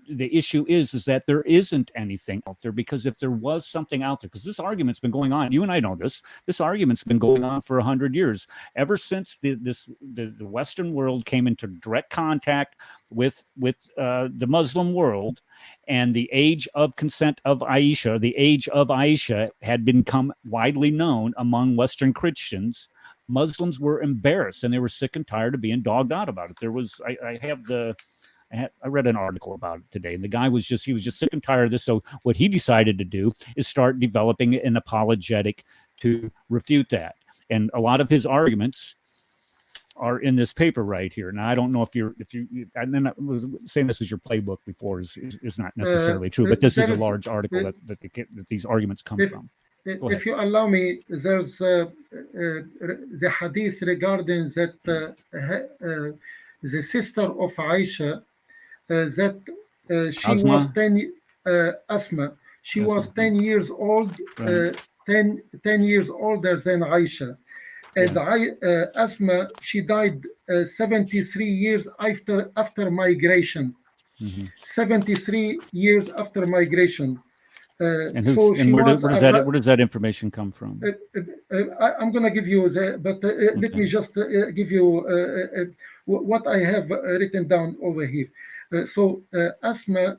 the issue is that there isn't anything out there, because if there was something out there, because this argument's been going on, you and I know this argument's been going on for 100 years, ever since the Western world came into direct contact with the Muslim world, and the age of consent of Aisha, the age of Aisha had become widely known among Western Christians. Muslims were embarrassed, and they were sick and tired of being dogged out about it. There was, I read an article about it today, and the guy was just sick and tired of this. So what he decided to do is start developing an apologetic to refute that. And a lot of his arguments are in this paper right here. Now, I don't know if you, and then I was saying this is your playbook before is not necessarily true, but this is a large article that these arguments come from. If you allow me, there's the hadith regarding that the sister of Aisha, that she Asma? was 10, Asma, she was 10 years old, Right. 10 years older than Aisha. And Asma, she died 73 years after migration. 73 years after migration. And where does that information come from? I'm going to give you but let me just give you what I have written down over here. So Asma,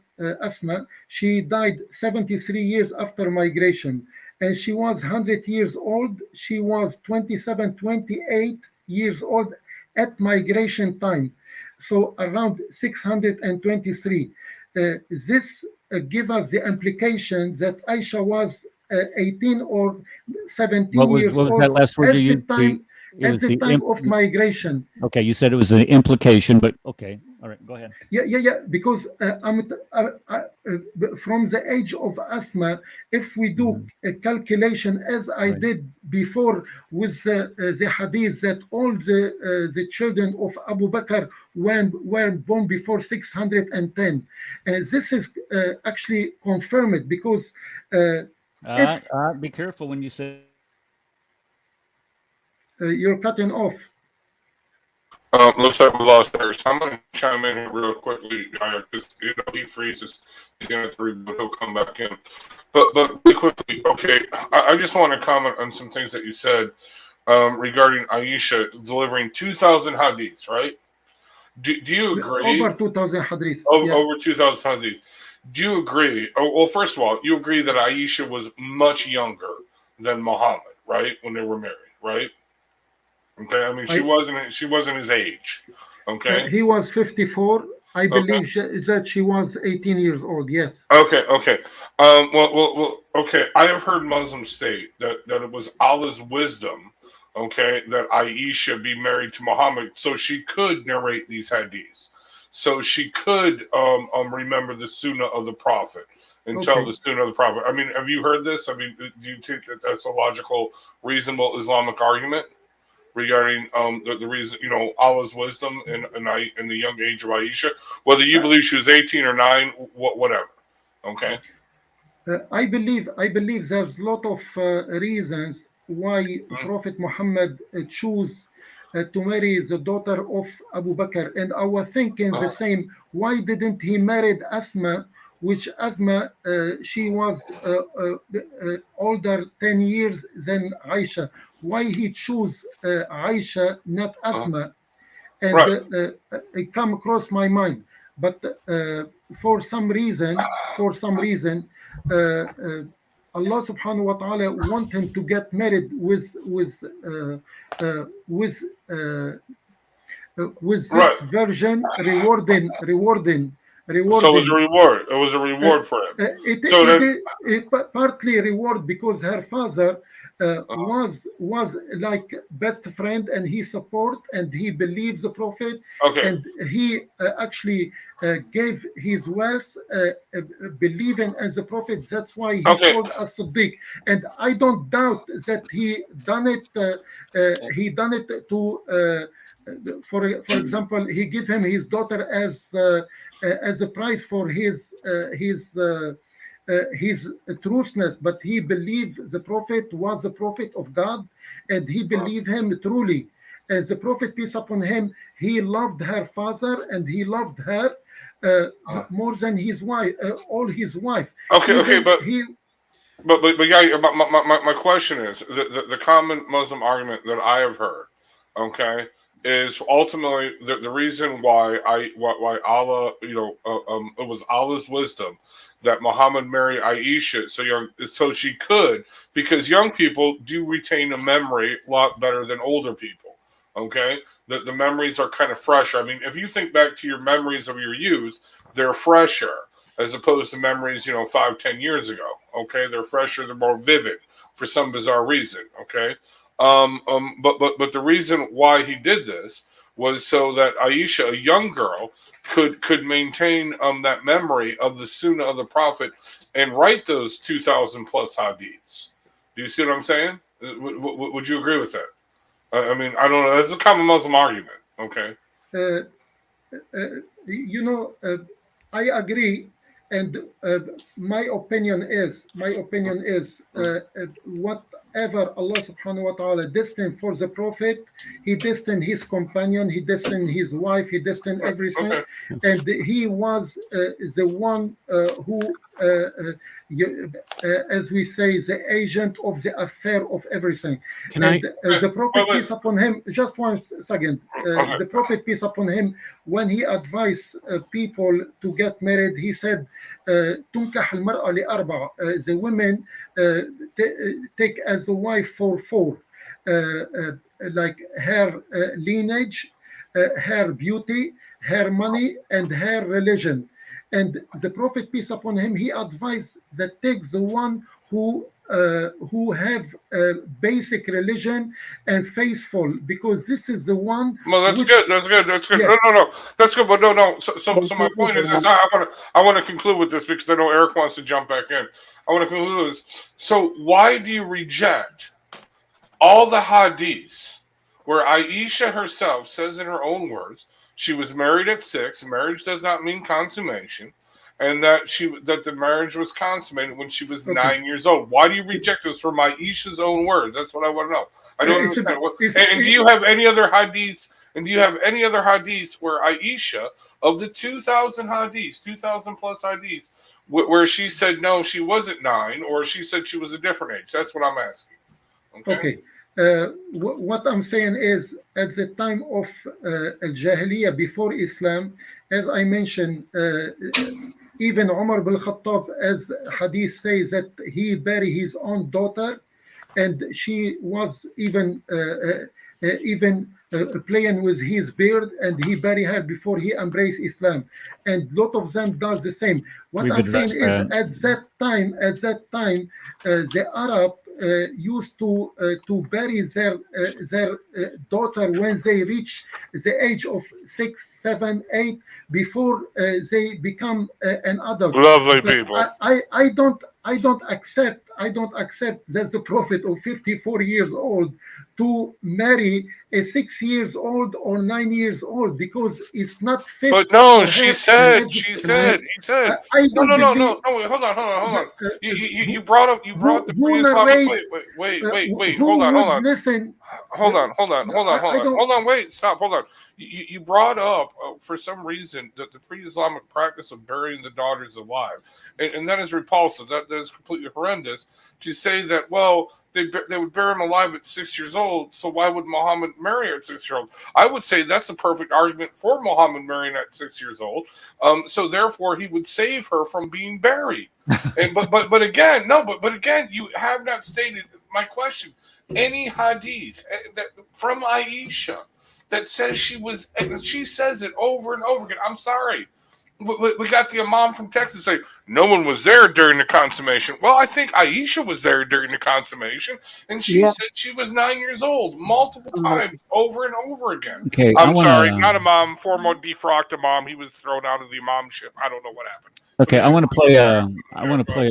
she died 73 years after migration, and she was 100 years old. She was 27, 28 years old at migration time. So around 623. This give us the implication that Aisha was 18 or 17 years old that last word at the time of migration. Okay, you said it was the implication, but okay, all right, go ahead. Yeah. Because from the age of Asma, if we do a calculation as I did before with the hadith that all the children of Abu Bakr were born before 610, this is actually confirmed, because be careful when you say you're cutting off. Looks like we lost her. So I'm going to chime in here real quickly, because he freezes. He's going to have to read, but he'll come back in. But really quickly, okay, I just want to comment on some things that you said regarding Aisha delivering 2,000 hadiths, right? Do you agree? Over 2,000 hadiths. Over 2,000 hadiths. Do you agree? Well, first of all, you agree that Aisha was much younger than Muhammad, right? When they were married, right? Okay, I mean, she wasn't his age. Okay, he was 54. I believe that she was 18 years old. Yes. Okay. Well. Okay. I have heard Muslims state that it was Allah's wisdom, okay, that Aisha be married to Muhammad, so she could narrate these hadiths, so she could remember the Sunnah of the Prophet and tell the Sunnah of the Prophet. I mean, have you heard this? I mean, do you think that that's a logical, reasonable Islamic argument regarding the reason, Allah's wisdom in the young age of Aisha, whether you believe she was 18 or 9, whatever. Okay. I believe there's a lot of reasons why Prophet Muhammad chose to marry the daughter of Abu Bakr, and I was thinking the same. Why didn't he marry Asma, which Asma she was older 10 years than Aisha? Why he chose Aisha, not Asma? And it come across my mind. but for some reason, Allah subhanahu wa ta'ala want him to get married with with Right. this virgin, rewarding. So it was a reward. It was a reward for him. So then, It partly reward because her father uh, was like best friend, and he support and he believes the prophet, okay, and he actually gave his wealth believing as the prophet. That's why he okay, called us Siddiq, and I don't doubt that he done it. He done it to. For example, he gave him his daughter as a price for his truthfulness, but he believed the prophet was the prophet of God, and he believed him truly. And the prophet, peace upon him, he loved her father and he loved her more than his wife, all his wife. okay, Even but he, yeah, my question is the common Muslim argument that I have heard, okay, is ultimately the reason why Allah, it was Allah's wisdom that Muhammad married Aisha so young, so she could, because young people do retain a memory a lot better than older people. Okay, the memories are kind of fresher. I mean, if you think back to your memories of your youth, they're fresher as opposed to memories, 5-10 years ago. Okay, they're fresher, they're more vivid for some bizarre reason. Okay, but the reason why he did this was so that Aisha, a young girl, could maintain that memory of the Sunnah of the Prophet and write those 2,000 plus hadiths. Do you see what I'm saying? Would you agree with that? I mean, I don't know. It's a common Muslim argument. Okay. uh, you know, I agree, and my opinion is whatever Allah subhanahu wa ta'ala destined for the prophet, he destined his companion, he destined his wife, he destined everything, Okay. and he was the one who as we say, the agent of the affair of everything. Can And I? the prophet, Wait. peace upon him, just 1 second, Okay. the prophet, peace upon him, when he advised people to get married, he said, تنكح المرأة لأربعة. The women take as a wife for four, like her lineage, her beauty, her money, and her religion. And the prophet, peace upon him, he advised that take the one who have basic religion and faithful, because this is the one Well, that's which, good. That's good. That's good. yes. No. That's good. But no. So my point is I want to conclude with this because I know Eric wants to jump back in. I want to conclude with this. So why do you reject all the hadiths where Aisha herself says in her own words she was married at 6? Marriage does not mean consummation, and that the marriage was consummated when she was Okay. 9 years old. Why do you reject this from Aisha's own words? That's what I want to know. I don't It's a, understand. it's, And do you have any other hadiths? And do you have any other hadiths where Aisha, of the 2,000 hadiths, 2,000 plus hadiths, where she said no, she wasn't 9, or she said she was a different age? That's what I'm asking. okay. What I'm saying is, at the time of Al-Jahiliyyah, before Islam, as I mentioned, even Umar bin Khattab, as Hadith says, that he buried his own daughter, and she was even playing with his beard, and he buried her before he embraced Islam. And lot of them does the same. What We've I'm saying addressed is, that. at that time, the Arab used to bury their daughter when they reach the age of 6, 7, 8, before they become an adult. Lovely But people. I don't accept that the prophet of 54 years old to marry a 6 years old or 9 years old, because it's not fit But no, for she her said, religious. he said. I No, don't no, no, believe. no, no. Wait, hold on. You Who brought the who pre-Islamic. narrate? Wait. Hold Who would on. listen? Hold I don't. on. Wait, stop. Hold on. You brought up for some reason that the pre-Islamic practice of burying the daughters alive, and that is repulsive. That is completely horrendous. To say that, well, they would bury him alive at 6 years old. So why would Muhammad marry her at 6 years old? I would say that's a perfect argument for Muhammad marrying at 6 years old. So therefore, he would save her from being buried. And but again, you have not stated my question. Any hadith that from Aisha that says she says it over and over again. I'm sorry. We got the imam from Texas saying no one was there during the consummation. Well, I think Aisha was there during the consummation, and she said she was 9 years old multiple times over and over again. Okay, I'm sorry, not imam, former defrocked imam. He was thrown out of the imamship. I don't know what happened. Okay, I want to play a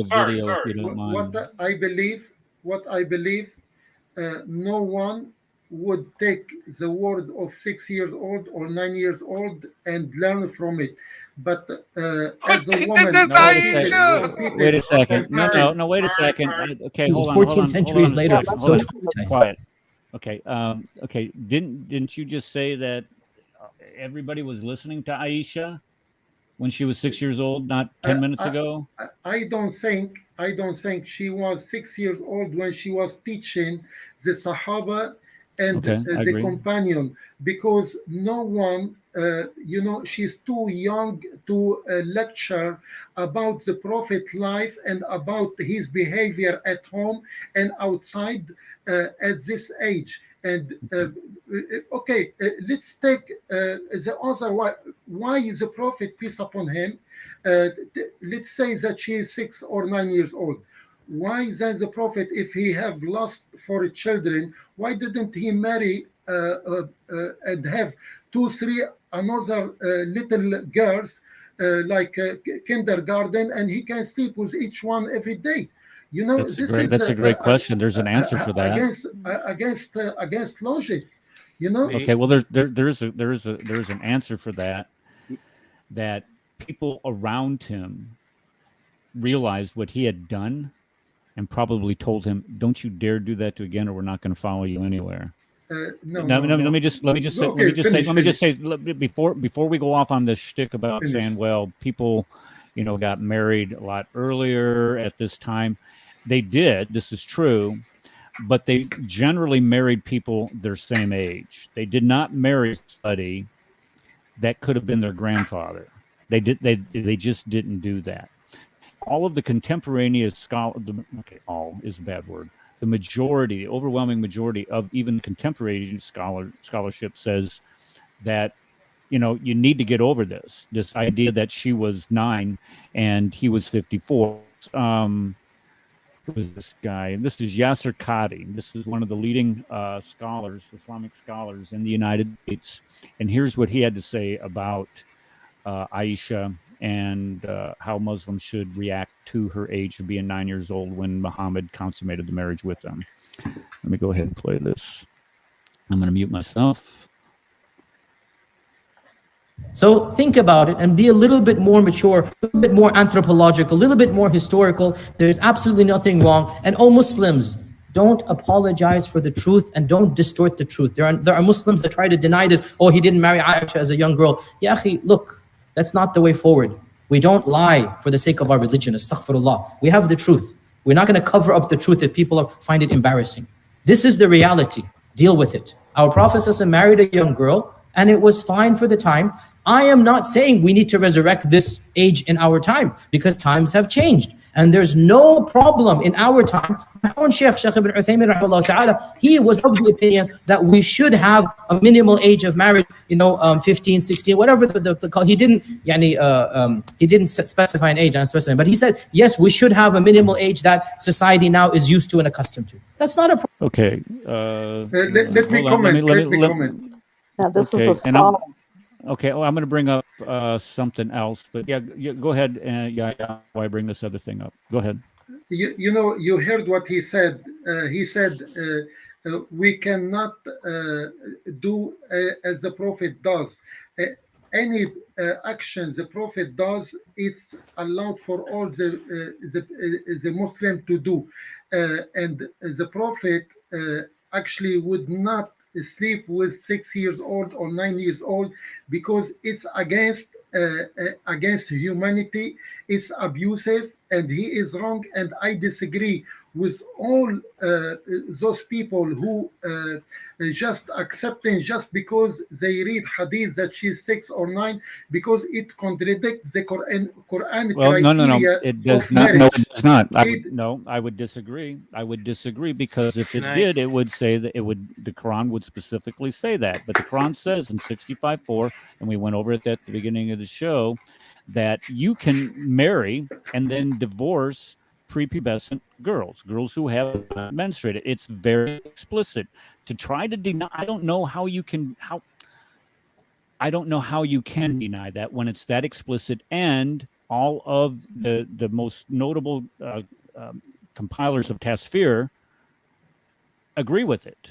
video if you don't mind. What I believe, no one would take the word of 6 years old or 9 years old and learn from it. But as a woman, wait a second. No, wait a second. Okay, hold on. 14 centuries later, so quiet. Okay, okay. Didn't you just say that everybody was listening to Aisha when she was 6 years old, not 10 minutes ago? I don't think she was 6 years old when she was teaching the Sahaba and the companion, because no one, she's too young to lecture about the Prophet's life and about his behavior at home and outside at this age. And let's take the other why is the Prophet, peace upon him, let's say that she is 6 or 9 years old. Why then the Prophet, if he have lust for children, why didn't he marry and have 2, 3 another little girls like kindergarten, and he can sleep with each one every day? That's a great question. There's an answer for that. Against logic, Okay, well, there's an answer for that. That people around him realized what he had done, and probably told him, "Don't you dare do that again, or we're not going to follow you anywhere." No. Let me just say before we go off on this shtick about saying, well, people, got married a lot earlier at this time. They did. This is true, but they generally married people their same age. They did not marry somebody that could have been their grandfather. They just didn't do that. All of the contemporaneous scholars, all is a bad word. The overwhelming majority of even contemporary scholarship says that, you need to get over this idea that she was 9 and he was 54. Who is this guy? This is Yasser Qadi. This is one of the leading Islamic scholars in the United States. And here's what he had to say about Aisha and how Muslims should react to her age of being 9 years old when Muhammad consummated the marriage with them. Let me go ahead and play this. I'm going to mute myself. So think about it and be a little bit more mature, a little bit more anthropological, a little bit more historical. There's absolutely nothing wrong. And all Muslims, don't apologize for the truth and don't distort the truth. There are Muslims that try to deny this. Oh, he didn't marry Aisha as a young girl. Ya akhi, look, that's not the way forward. We don't lie for the sake of our religion. Astaghfirullah. We have the truth. We're not going to cover up the truth if people find it embarrassing. This is the reality. Deal with it. Our Prophet ﷺ married a young girl, and it was fine for the time. I am not saying we need to resurrect this age in our time, because times have changed. And there's no problem in our time. My own Sheikh Ibn Uthaymeen, he was of the opinion that we should have a minimal age of marriage, 15, 16, whatever the call. He didn't specify an age, but he said, yes, we should have a minimal age that society now is used to and accustomed to. That's not a problem. Okay. Let me comment. Now, this is a scholar. Okay, well, I'm going to bring up something else, but yeah, go ahead. Yeah, why bring this other thing up? Go ahead. You heard what he said. He said we cannot do as the Prophet does. Any action the Prophet does, it's allowed for all the Muslim to do, and the Prophet actually would not sleep with 6 years old or 9 years old, because it's against humanity. It's abusive. and he is wrong, and I disagree with all those people who just accepting just because they read hadith that she's 6 or 9 because it contradicts the Quran Well, no, criteria it does of not. No, marriage. it does not. It, I would disagree. I would disagree because if it Can I- did, it would say that the Quran would specifically say that. But the Quran says in 65:4, and we went over it at the beginning of the show, that you can marry and then divorce prepubescent girls who have menstruated. It's very explicit. To try to deny, I don't know how you can deny that when it's that explicit, and all of the most notable compilers of Tasfir agree with it.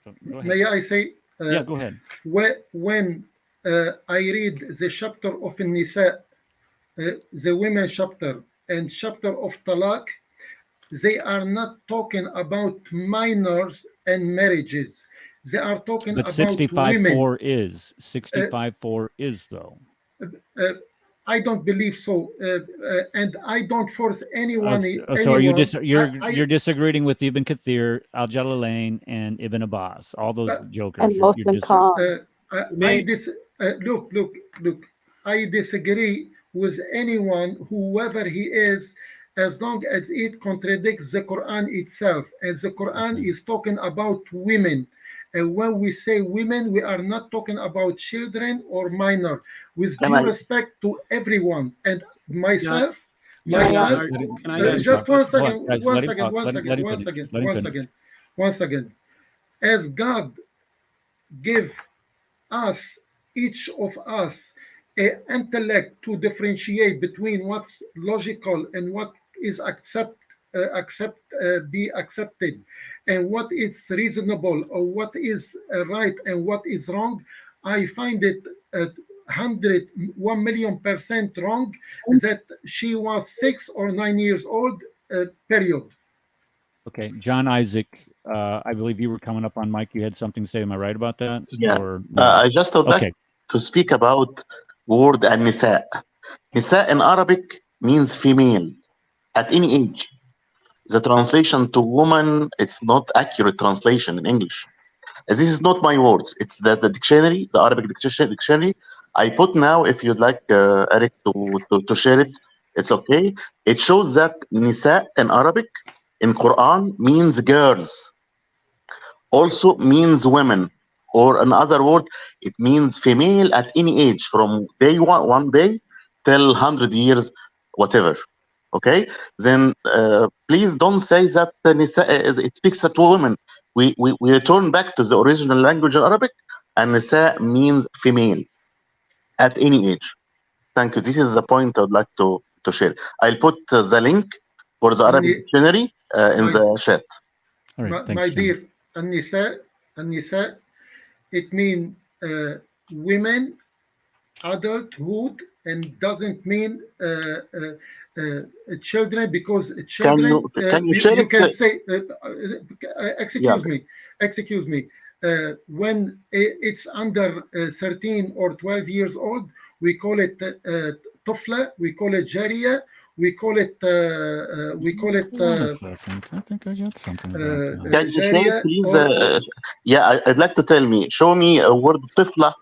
So, go ahead. may I say? Yeah, go ahead. When I read the chapter of Nisa, the women chapter and chapter of Talaq, they are not talking about minors and marriages. They are talking But about women. 65:4 is 65:4 is though. I don't believe so, and I don't force anyone. So are you anyone. you're disagreeing with Ibn Kathir, Al Jalalain, and Ibn Abbas, all those jokers. And Muslim Khan. Look. I disagree with anyone, whoever he is, as long as it contradicts the Quran itself. And the Quran is talking about women. And when we say women, we are not talking about children or minor. With due respect to everyone and myself. Just one second. As God give us, each of us, an intellect to differentiate between what's logical and what is be accepted, and what is reasonable, or what is right and what is wrong. I find it 1,000,000% wrong that she was 6 or 9 years old, period. Okay, John Isaac, I believe you were coming up on mic. You had something to say. Am I right about that? Yeah. Or no? I just would like to speak about word an-nisa. Nisa in Arabic means female at any age. The translation to woman, it's not accurate translation in English. This is not my words. It's the dictionary, the Arabic dictionary. I put now, if you'd like, Eric, to share it, it's okay. It shows that Nisa in Arabic, in Quran, means girls. Also means women. Or another word, it means female at any age, from day one day till 100 years, whatever. Okay, then please don't say that Nisa, it speaks to women. We return back to the original language in Arabic, and Nisa means females at any age. Thank you. This is the point I'd like to share. I'll put the link for the Arabic dictionary in the chat. All right, my dear, An-Nisa, it means women, adulthood, and doesn't mean children, because children, you can say, excuse me, when it's under 13 or 12 years old, we call it tufla, we call it jariya, we call it Wait a second. I think I got something about that. Can you say, please? Yeah, I'd like to tell me. Show me a word tifla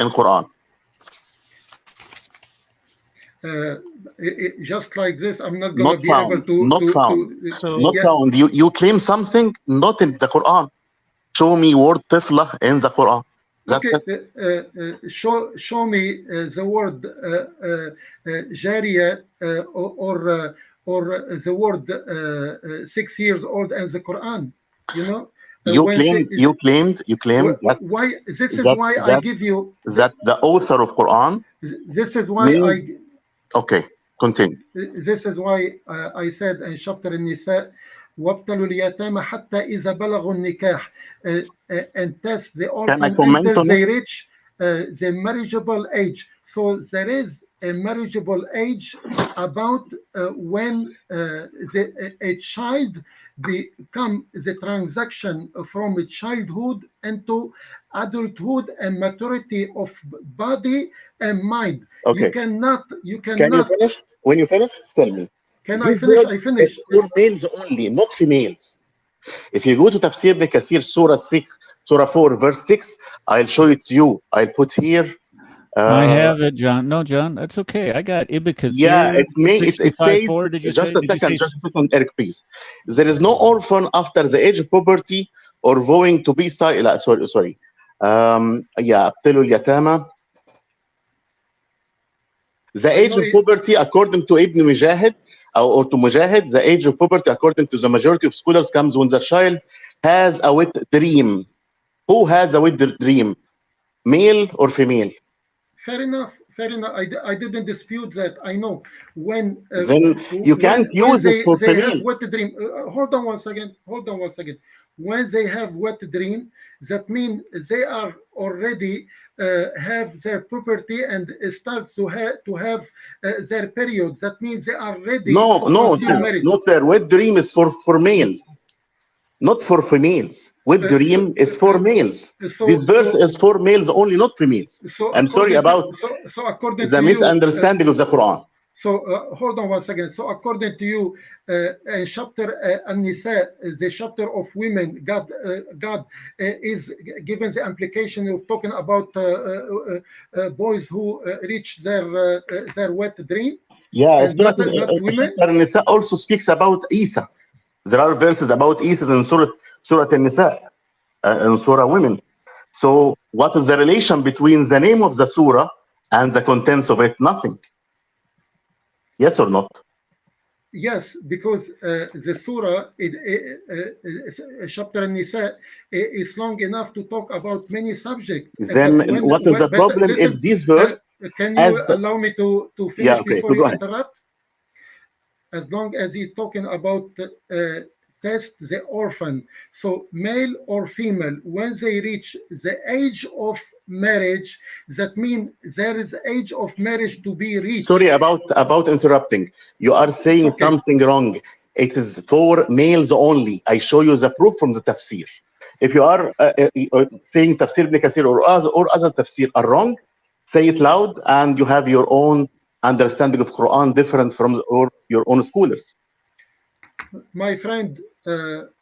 in Quran. Just like this, I'm not going to be able to. Not found. You claim something not in the Quran. Show me word tifla in the Quran. Okay, show me the word jariya or the word 6 years old in the Quran. You know. You claimed that. Why? This is why I give you that the author of Quran. This is why Okay, continue. This is why I said in chapter Nisa, وَابْتَلُوا الْيَتَامَ حَتَّى إِذَا بَلَغُوا النِّكَاحَ, and test the orphan until they reach the marriageable age. So there is a marriageable age about when a child become the transaction from childhood into adulthood and maturity of body and mind. Okay. You cannot. Can you finish? when you finish, tell me. Can This I finish? verse I finish. is for males only, not females. If you go to Tafsir Ibn Kathir, Surah 6, Surah 4, verse 6, I'll show it to you. I'll put here. I have it, John. No, John, that's okay. I got Ibn Kathir. Yeah, it says, 65:4. Did you just say? a Did you second, say? just a second, Eric, please. There is no orphan after the age of puberty or vowing to be silent. Sorry. Yeah, Abtilul Yatama. The age of puberty, according to Ibn Mujahid, or to Mujahid, the age of puberty, according to the majority of scholars, comes when the child has a wet dream. Who has a wet dream? Male or female? Fair enough. Fair enough. I didn't dispute that. I know when. Then you can't use it for they have female. wet dream. Hold on one second. Hold on one second. When they have wet dream, that means they are already have their puberty and starts to have their period. That means they are ready. No, marriage. not there. Wet dream is for males, not for females. Wet dream is for males. This verse is for males only, not females. I'm sorry about according the to misunderstanding of the Quran. Hold on one second. So according to you, chapter An-Nisa, the chapter of women, God is given the implication of talking about boys who reach their wet dream. Yeah, and not women. An-Nisa also speaks about Isa. There are verses about Isa in Surah An-Nisa, in Surah Women. So what is the relation between the name of the surah and the contents of it? Nothing. Yes or not? Yes, because the surah, chapter An-Nisa, is long enough to talk about many subjects. Then what is the problem if this verse... Can you allow me to finish before you interrupt? As long as he's talking about test the orphan, so male or female, when they reach the age of marriage, that means there is age of marriage to be reached. Sorry about interrupting. You are saying something wrong. It is for males only. I show you the proof from the tafsir. If you are saying Tafsir Ibn Kathir or other tafsir are wrong, say it loud, and you have your own understanding of Quran different from your own scholars. My friend,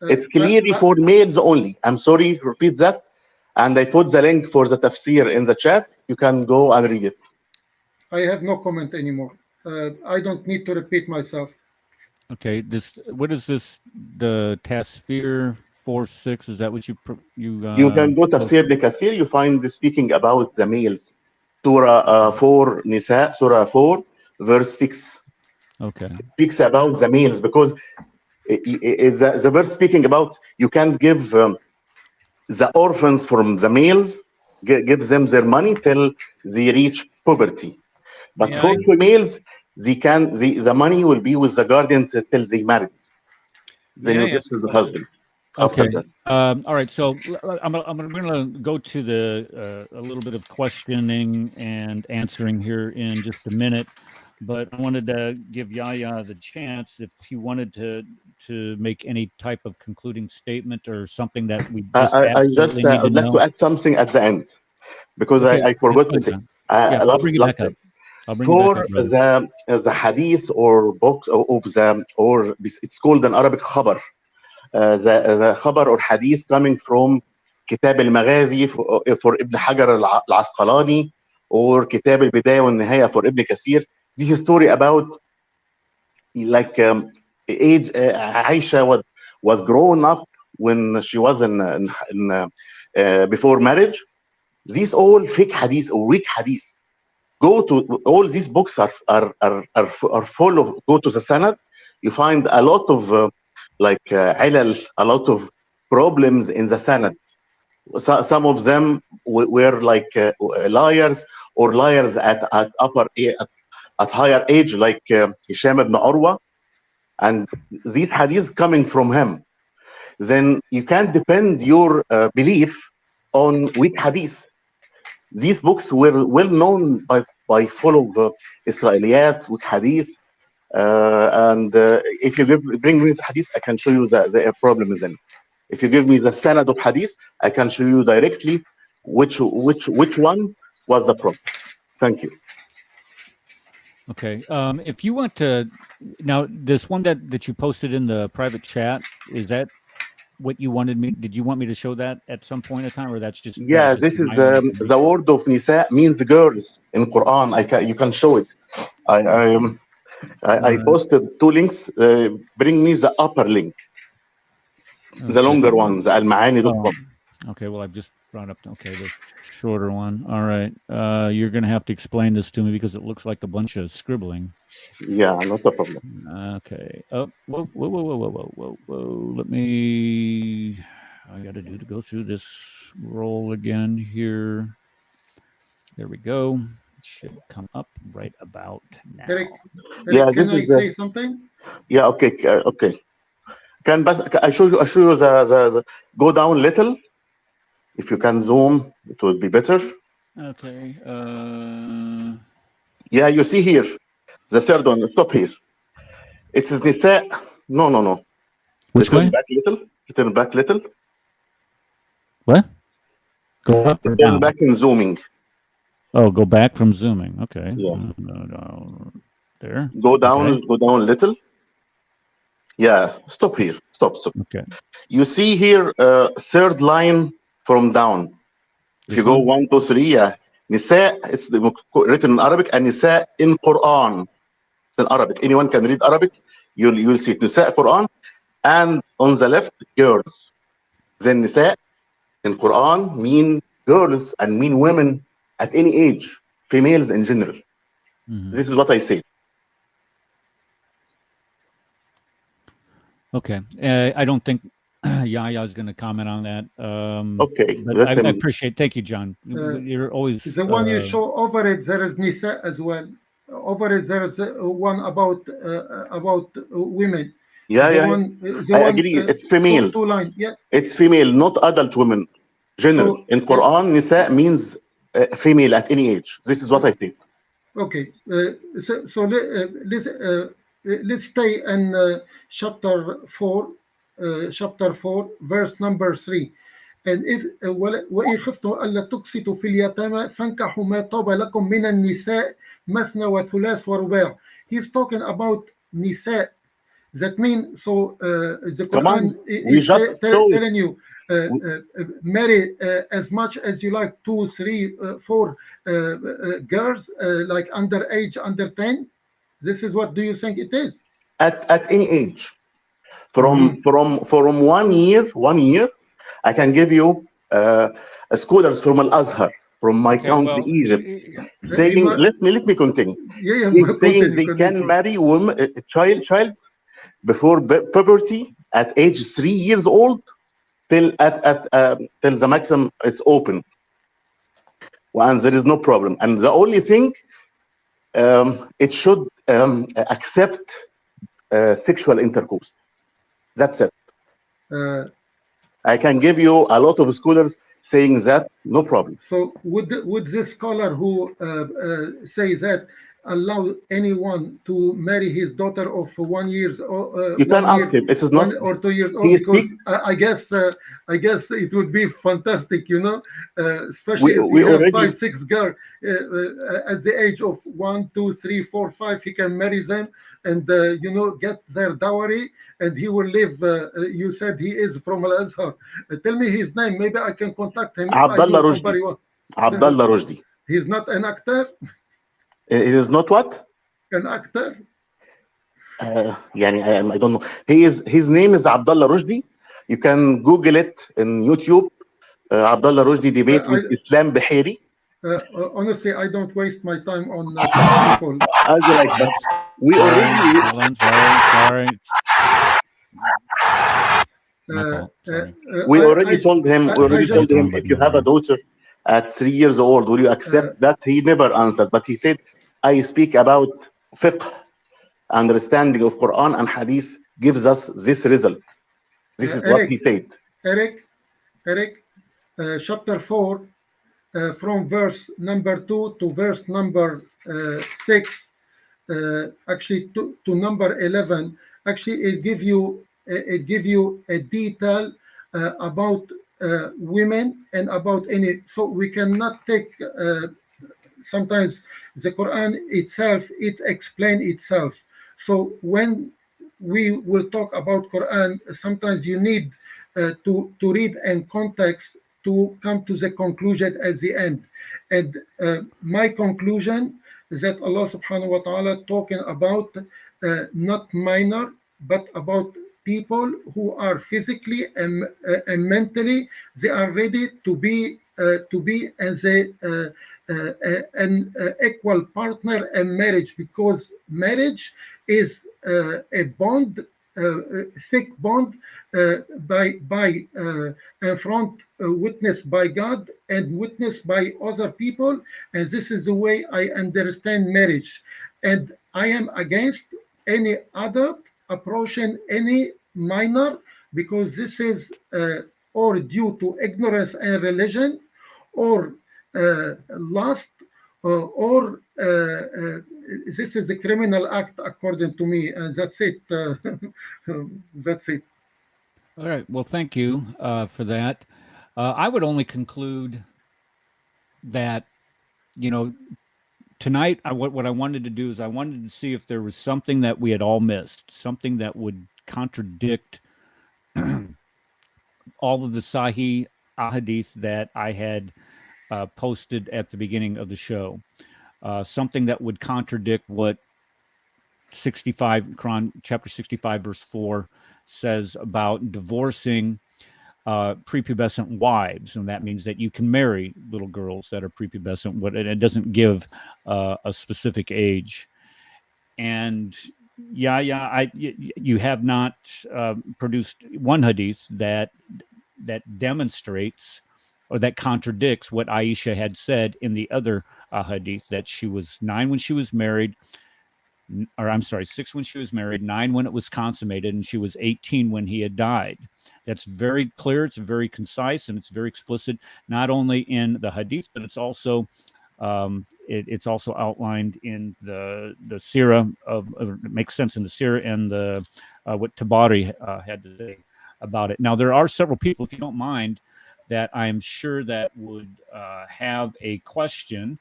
it's clearly for males only. I'm sorry, repeat that. And I put the link for the tafsir in the chat. You can go and read it. I have no comment anymore. I don't need to repeat myself. Okay, what is this? The Tafsir 4:6? Is that what you can go to Tafsir Ibn Kathir. You find the speaking about the males. Surah 4 Nisa, Surah 4, verse 6. Okay. It speaks about the males because the verse speaking about you can't give the orphans from the males, give them their money till they reach puberty. But for females, the money will be with the guardians till they marry. Then you get to the husband. Okay. All right. So I'm going to go to the a little bit of questioning and answering here in just a minute, but I wanted to give Yahya the chance if he wanted to make any type of concluding statement or something that we just absolutely need to I'd like to add something at the end because I forgot to say. I'll bring it back up. For the hadith or books or it's called in Arabic khabar. The khabar or hadith coming from Kitab al-Maghazi for Ibn Hajar al-Asqalani or Kitab al-Bidayah wal-Nihaya for Ibn Kathir. This is a story about like Aisha was growing up when she was before marriage. These all fake hadith or weak hadith. Go to all these books are full of. Go to the Sanad, you find a lot of ilal, a lot of problems in the Sanad. Some of them were like liars or liars at higher age, like Hisham ibn Urwa, and these hadiths coming from him. Then you can't depend your belief on weak hadith. These books were well known by full of Israeliyat with hadith, and if you bring me the hadith, I can show you the problem in them. If you give me the sanad of hadith, I can show you directly which one was the problem. Thank you. Okay. If you want to now, this one that you posted in the private chat, is that what you wanted me? Did you want me to show that at some point in time, or that's just that Yeah, was just this is my own the information? word of nisa means girls in Quran. You can show it. I posted 2 links. Bring me the upper link, the Okay. longer one, the almaani.com. Okay. Well, I've just brought up. Okay, the shorter one. All right. You're gonna have to explain this to me because it looks like a bunch of scribbling. Yeah, not a problem. Okay. Oh, whoa. Let me. I got to go through this roll again here. There we go. It should come up right about now. Eric, Yeah, can this I is the. say something? Yeah, okay, okay. I show you the go down little. If you can zoom, it would be better. Okay. Yeah, you see here, the third one. Stop here. It is nisa. No. Which Return way? back little. Return back little. What? Go up or Return down? back in zooming. Oh, go back from zooming. Okay. Yeah. There. Go down. Okay. Go down little. Yeah. Stop here. Stop. Okay. You see here, third line from down. If you go 1, 2, 3, yeah. Nisa, it's written in Arabic, and Nisa in Quran. It's in Arabic. Anyone can read Arabic. You'll see it. Nisa Quran, and on the left, girls. Then Nisa in Quran mean girls and mean women at any age, females in general. This is what I say. Okay. I don't think Yahya is going to comment on that. Okay. But I appreciate. Thank you, John. You're always the one you show over it. There is Nisa as well. Over it, there is one about women. Yeah. I agree. It's female. Two line. Yeah. It's female, not adult women. General. So, in Quran, Nisa means female at any age. This is what I think. Okay. Let's stay in chapter 4, verse number 3. And if وإن خفتم ألا تقسطوا في اليتامى فانكحوا ما طاب لكم من النساء مثنى وثلاث ورباع. He's talking about nisa. That means the Quran is telling you marry as much as you like, 2, 3, 4 girls like underage, under 10. This is what do you think it is? At any age, from 1 year, I can give you scholars from Al Azhar, from my country, Egypt. Let me continue. They can marry women, a child before puberty at age 3 years old till the maximum is open, and there is no problem. And the only thing, it should accept sexual intercourse. That's it. I can give you a lot of scholars saying that, no problem. So would this scholar who say that allow anyone to marry his daughter of 1 year you can ask him. It is not 1 or 2 years old, because I guess it would be fantastic, especially if you have 5, 6 girls at the age of 1, 2, 3, 4, 5. He can marry them and get their dowry, and he will live. You said he is from Al Azhar. Tell me his name. Maybe I can contact him. Abdullah Rushdi. Abdullah Rushdi. He's not an actor. It is not what? An actor. I don't know. His name is Abdullah Rushdi. You can Google it in YouTube. Abdullah Rushdi debate with Islam Bahiri. Honestly, I don't waste my time on people. I like that. We already. We already told him. If you have a daughter at 3 years old, will you accept that? He never answered, but he said, "I speak about fiqh, understanding of Quran and Hadith gives us this result." This is what he said. Eric, chapter 4. From verse number 2 to verse number 6, actually to number 11, actually it give you a detail about women and about any. So we cannot take. Sometimes The Quran itself, it explains itself. So when we will talk about Quran, sometimes you need to read in context to come to the conclusion at the end. And my conclusion is that Allah subhanahu wa ta'ala talking about not minor, but about people who are physically and mentally, they are ready to be as an equal partner in marriage, because marriage is a bond, thick bond, by in front, witnessed by God and witnessed by other people, and this is the way I understand marriage. And I am against any adult approaching any minor, because this is or due to ignorance and religion, or lust, or this is a criminal act according to me, and that's it. That's it. All right. Well, thank you for that. I would only conclude that, tonight, what I wanted to do is I wanted to see if there was something that we had all missed, something that would contradict all of the Sahih ahadith that I had posted at the beginning of the show. Something that would contradict what 65 Quran chapter 65 verse 4 says about divorcing prepubescent wives, and that means that you can marry little girls that are prepubescent, and it doesn't give a specific age. And you have not produced one hadith that demonstrates or that contradicts what Aisha had said in the other hadith, that she was 9 when she was married, or I'm sorry, 6 when she was married, 9 when it was consummated, and she was 18 when he had died. That's very clear, it's very concise, and it's very explicit, not only in the hadith, but it's also it's also outlined in the Sirah it makes sense in the Sirah and the what Tabari had to say about it. Now, there are several people, if you don't mind, that I'm sure that would have a question.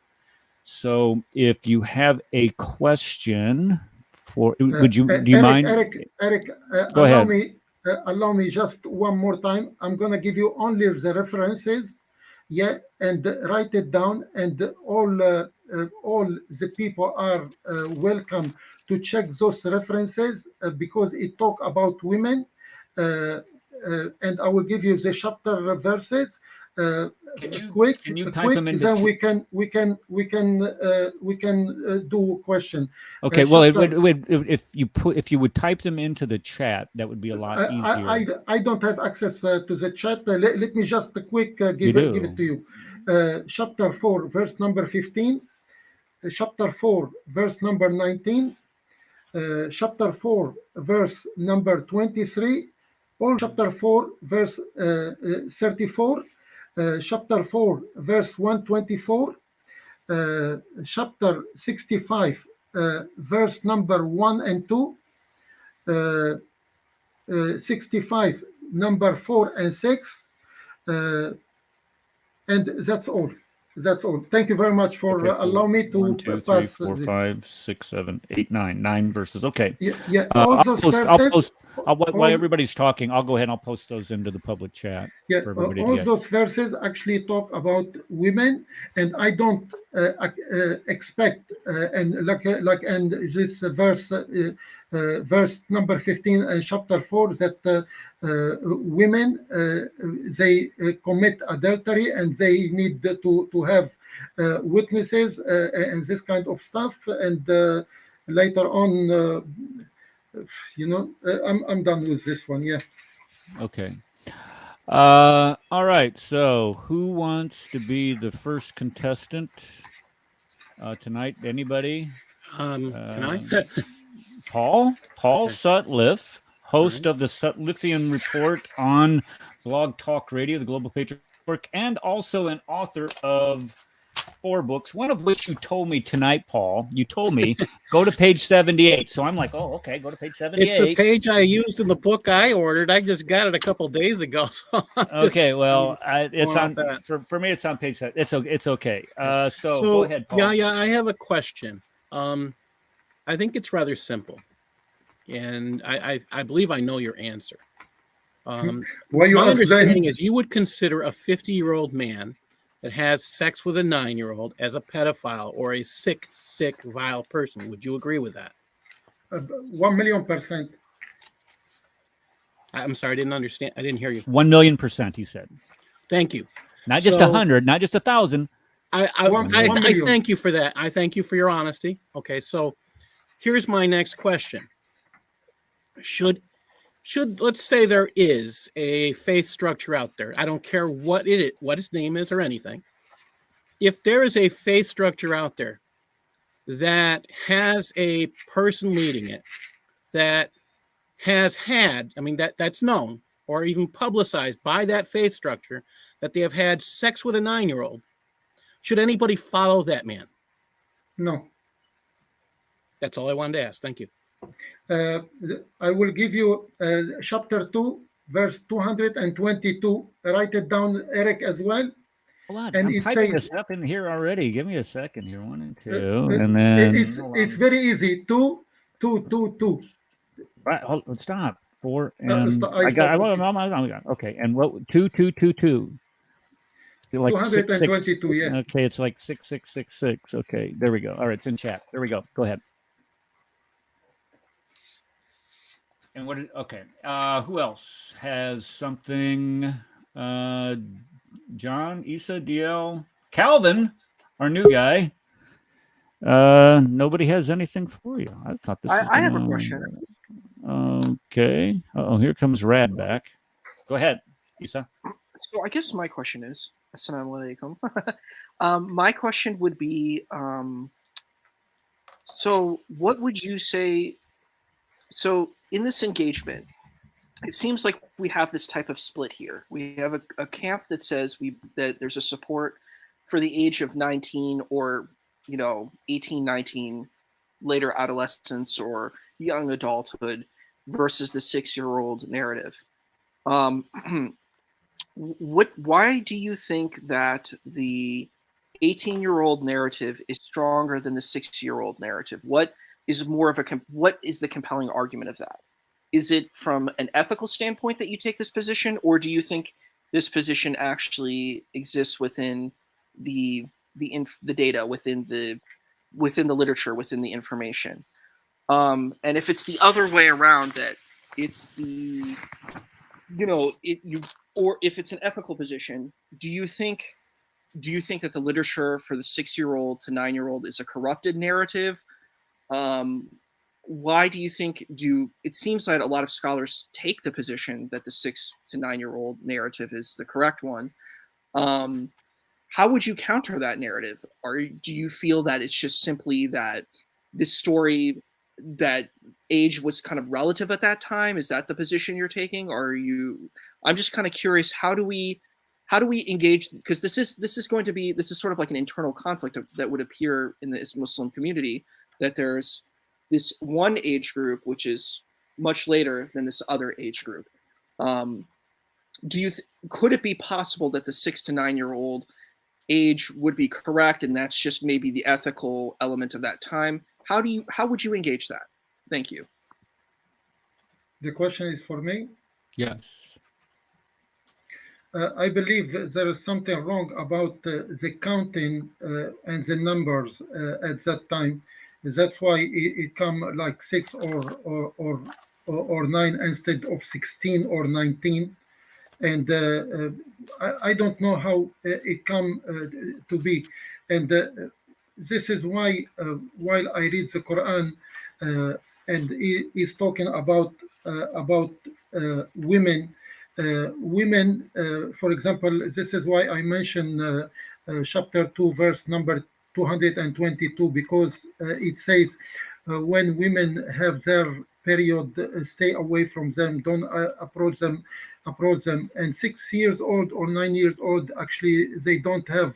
So if you have a question do you mind? Eric, Go ahead. Allow me just one more time. I'm going to give you only the references, and write it down, and all the people are welcome to check those references, because it talk about women, and I will give you the chapter verses. Can you type quick, them into then we can do question. Okay, well, if you would type them into the chat, that would be a lot easier. I don't have access to the chat. Let me just quick give it to you. Chapter 4, verse number 15. Chapter 4, verse number 19. Chapter 4, verse number 23. All chapter 4, verse 34. Chapter 4, verse 124. Chapter 65, verse number 1 and 2. 65, number 4 and 6. And that's all. That's all. Thank you very much for allowing me to 1, 2, 3, 4, 5, 6, 7, 8, 9. 9 verses. Okay. Yeah. All those verses. While everybody's talking, I'll go ahead and I'll post those into the public chat. Yeah. For everybody All those verses actually talk about women, and I don't expect and this verse. Verse number 15 and chapter 4, that women they commit adultery and they need to have witnesses and this kind of stuff, and later on I'm done with this one. Okay. All right, so who wants to be the first contestant tonight? Anybody? Can I? Paul Sutliff, host of the Sutliffian Report on Blog Talk Radio, the Global Patriot Network, and also an author of 4 books, one of which you told me tonight, Paul. You told me go to page 78. So I'm like, oh, okay, go to page 78. It's the page I used in the book I ordered. I just got it a couple days ago. So okay, well, it's on that. for me. It's on page 7. It's okay. So go ahead, Paul. Yeah, I have a question. I think it's rather simple, and I believe I know your answer. Why you my ask understanding that? is you would consider a 50-year-old man that has sex with a 9-year-old as a pedophile or a sick, vile person. Would you agree with that? 1,000,000%. I'm sorry, I didn't understand. I didn't hear you. 1,000,000%, he said. Thank you. Not just 100, not just 1,000. I thank you for that. I thank you for your honesty. Okay, so here's my next question. Should let's say there is a faith structure out there. I don't care what its name is or anything. If there is a faith structure out there that has a person leading it that has had, that's known or even publicized by that faith structure that they have had sex with a 9-year-old, should anybody follow that man? No. That's all I wanted to ask. Thank you. I will give you chapter 2, verse 222. Write it down, Eric, as well. Hold on, And I'm it typing says, this up in here already. Give me a second here. 1 and 2, and then it's very easy. 2, 2, 2, 2. Right, stop. 4 and okay. And what? 2, 2, 2, 2. Like 222. Yeah. Okay, it's like 6, 6, 6, 6. Okay, there we go. All right, it's in chat. There we go. Go ahead. And what? Okay. Who else has something? John, Isa, DL, Calvin, our new guy. Nobody has anything for you. I thought this. I have a question. Okay. Oh, here comes Rad back. Go ahead, Isa. So I guess my question is, Assalamu alaikum. My question would be, so what would you say? So in this engagement, it seems like we have this type of split here. We have a camp that says that there's a support for the age of 19 or 18, 19, later adolescence or young adulthood versus the 6-year-old narrative. Why do you think that the 18-year-old narrative is stronger than the 6-year-old narrative? What is the compelling argument of that? Is it from an ethical standpoint that you take this position, or do you think this position actually exists within the data, within the literature, within the information? And if it's the other way around, that it's or if it's an ethical position, do you think that the literature for the 6-year-old to 9-year-old is a corrupted narrative? Why do you think it seems like a lot of scholars take the position that the 6 to 9-year-old narrative is the correct one? How would you counter that narrative? Or do you feel that it's just simply that this story, that age was kind of relative at that time? Is that the position you're taking? Or I'm just kind of curious, how do we engage? Because this is sort of like an internal conflict that would appear in the Muslim community, that there's this one age group which is much later than this other age group. Could it be possible that the 6 to 9-year-old age would be correct, and that's just maybe the ethical element of that time? How would you engage that? Thank you. The question is for me? Yes. I believe there is something wrong about the counting and the numbers at that time. That's why it come like 6 or 9 instead of 16 or 19. And I don't know how it come to be. And this is why while I read the Quran and he's talking about women, for example, this is why I mentioned chapter 2, verse number 222, because it says when women have their period, stay away from them, don't approach them. And 6 years old or 9 years old, actually they don't have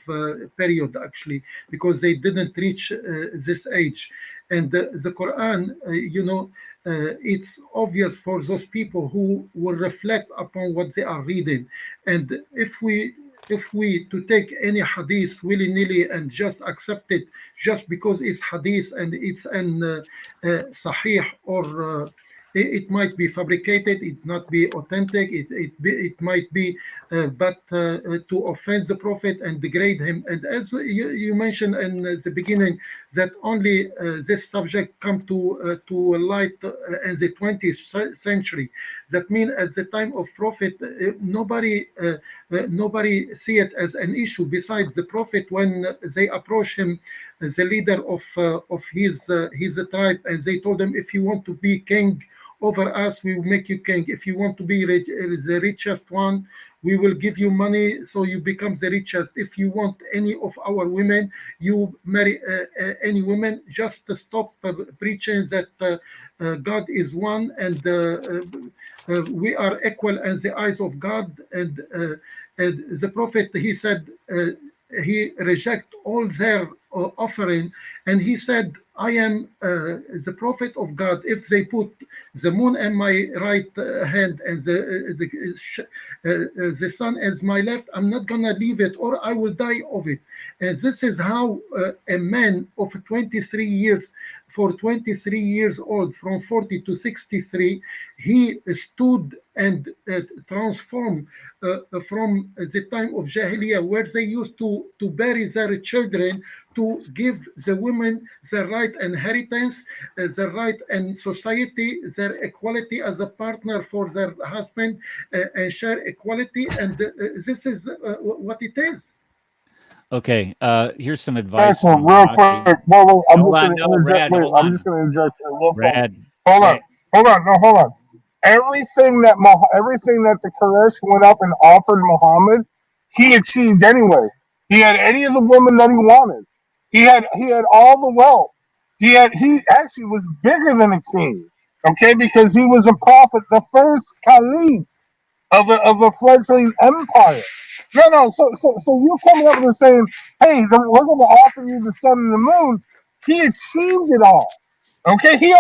period, actually, because they didn't reach this age. And the Quran, it's obvious for those people who will reflect upon what they are reading. And if we to take any hadith willy-nilly and just accept it just because it's hadith and it's an sahih, or it might be fabricated, it not be authentic, it might be but to offend the prophet and degrade him. And as you mentioned in the beginning, that only this subject come to light in the 20th century. That means at the time of prophet, nobody see it as an issue besides the prophet when they approach him, the leader of his tribe, and they told him, if you want to be king over us, we will make you king. If you want to be the richest one, we will give you money so you become the richest. If you want any of our women, you marry any women. Just to stop preaching that God is one, and we are equal in the eyes of God. And the prophet, he said, he reject all their offering, and he said, I am the prophet of God. If they put the moon in my right hand and the sun as my left, I'm not gonna leave it, or I will die of it. And this is how a man of 23 years, for 23 years old, from 40 to 63, he stood and transformed from the time of Jahiliyyah, where they used to bury their children, to give the women the right inheritance, the right in society, their equality as a partner for their husband, and share equality. And this is what it is. Okay, here's some advice. So from real Rocky. quick, wait, I'm Hold just on, going to no, interject. Rad, Wait, hold I'm on. just going to interject here real quick. Rad, Hold on, Rad. hold on. Everything that the Quraysh went up and offered Muhammad, he achieved anyway. He had any of the women that he wanted. He had all the wealth. He actually was bigger than a king. Okay, because he was a prophet, the first caliph of a fledgling empire. No. So you coming up and saying, "Hey, we're going to offer you the sun and the moon." He achieved it all. Okay, he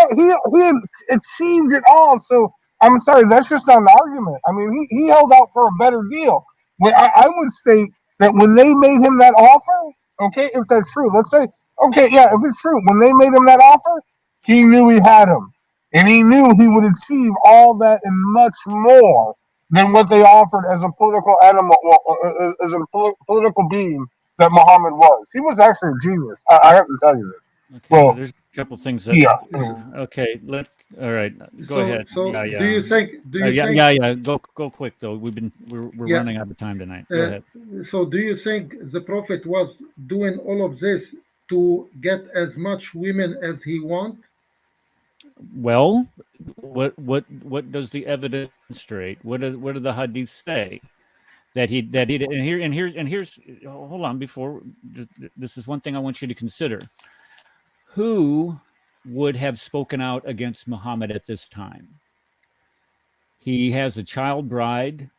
achieved it all. So I'm sorry, that's just not an argument. I mean, he held out for a better deal. I would state that when they made him that offer, okay, if that's true, let's say, okay, yeah, if it's true, when they made him that offer, he knew he had him, and he knew he would achieve all that and much more than what they offered as a political animal, as a political being that Muhammad was. He was actually a genius. I have to tell you this. Okay, Well, there's a couple things that. yeah. Okay, all right, go ahead. So Yeah. do you think? Yeah. Go quick though. We're Yeah. running out of time tonight. Go ahead. So do you think the prophet was doing all of this to get as much women as he want? Well, what does the evidence demonstrate? What do the hadiths say? That he did, and here's hold on, before this is one thing I want you to consider. Who would have spoken out against Muhammad at this time? He has a child bride.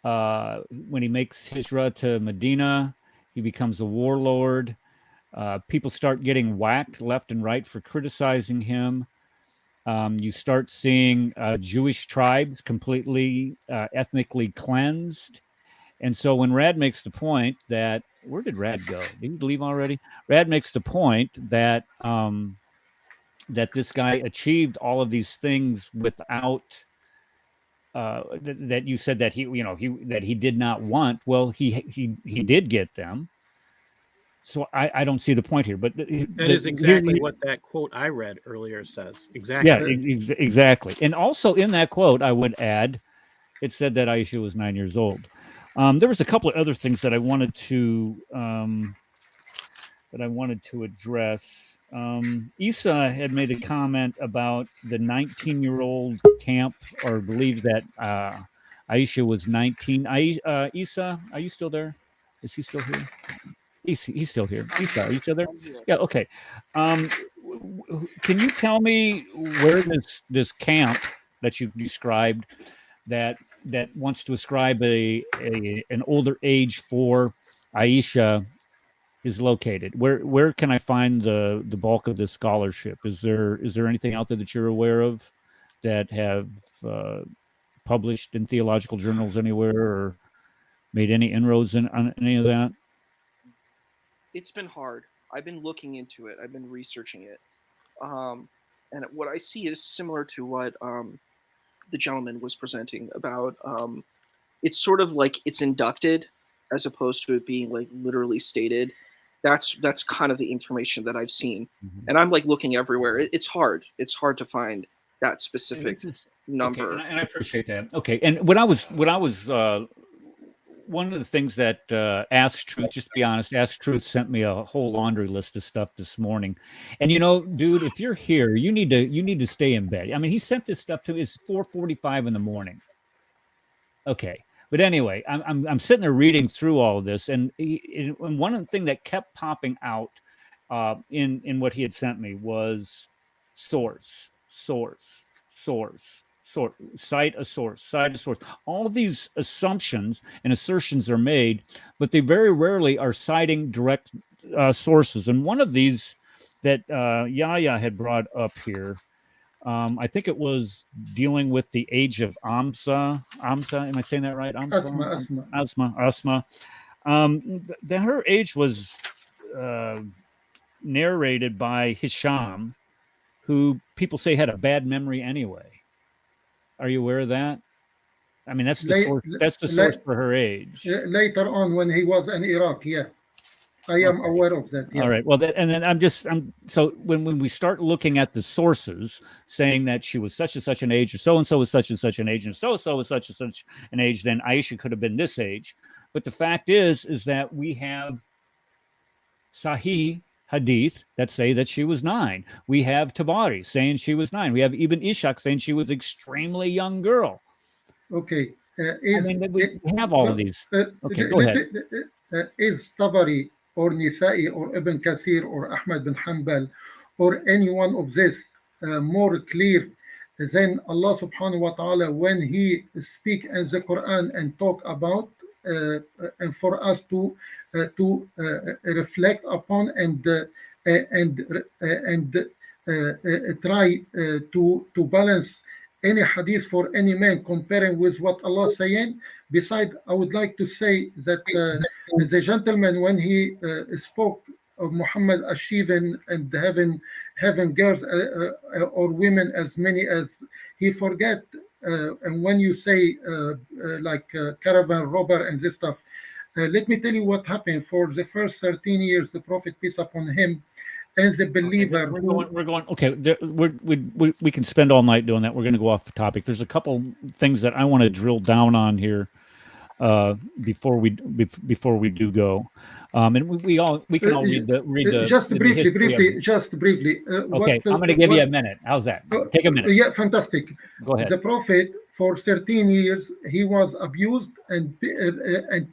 When he makes hijrah to Medina, he becomes a warlord. People start getting whacked left and right for criticizing him. You start seeing Jewish tribes completely ethnically cleansed. And so when Rad makes the point that, where did Rad go? Did he leave already? Rad makes the point that that this guy achieved all of these things without that you said that he did not want. Well, he did get them. So I don't see the point here. But that is exactly what that quote I read earlier says. Exactly. Yeah, exactly. And also in that quote, I would add, it said that Aisha was 9 years old. There was a couple of other things that I wanted to address. Isa had made a comment about the 19-year-old camp, or believes that Aisha was 19. Isa, are you still there? Is he still here? He's still here. Isa, are you still there? Yeah. Okay. can you tell me where this camp that you've described that wants to ascribe an older age for Aisha is located? Where can I find the bulk of this scholarship? Is there anything out there that you're aware of that have published in theological journals anywhere or made any inroads on any of that? It's been hard. I've been looking into it. I've been researching it. And what I see is similar to what the gentleman was presenting about. It's sort of like it's inducted as opposed to it being like literally stated. That's kind of the information that I've seen. Mhm. And I'm like looking everywhere. It's hard. It's hard to find that specific number. Okay, and I appreciate that. Okay, and when I was one of the things that Ask Truth, just to be honest, Ask Truth sent me a whole laundry list of stuff this morning. And dude, if you're here, you need to stay in bed. I mean, he sent this stuff to me. It's 4:45 in the morning. Okay. But anyway, I'm sitting there reading through all of this, and one thing that kept popping out in what he had sent me was source, cite a source. All these assumptions and assertions are made, but they very rarely are citing direct sources. And one of these that Yahya had brought up here, I think it was dealing with the age of Amsa. Am I saying that right? Asma. Her age was narrated by Hisham, who people say had a bad memory anyway. Are you aware of that? I mean, that's the source. That's the source for her age. Later on, when he was in Iraq, yeah, I am aware of that. Yeah. All right. Well, and then so when we start looking at the sources saying that she was such and such an age, or so and so was such and such an age, and so was such and such an age, then Aisha could have been this age. But the fact is that we have Sahih hadith that say that she was 9. We have Tabari saying she was 9. We have Ibn Ishaq saying she was an extremely young girl. Okay. We have all of these. Okay, go ahead. Is Tabari or Nisa'i or Ibn Kathir or Ahmad bin Hanbal or any one of this more clear than Allah subhanahu wa ta'ala when he speak in the Quran and talk about and for us to reflect upon and try to balance any hadith for any man comparing with what Allah is saying. Besides, I would like to say that the gentleman, when he spoke of Muhammad achieving and having girls or women as many as he forget, and when you say like caravan robber and this stuff, let me tell you what happened for the first 13 years. The Prophet, peace upon him, as a believer. We're going. Okay, we can spend all night doing that. We're going to go off the topic. There's a couple things that I want to drill down on here before we do go. And we can all read the just briefly. Okay, I'm going to give you a minute. How's that? Take a minute. Yeah, fantastic. Go ahead. The Prophet, for 13 years, he was abused and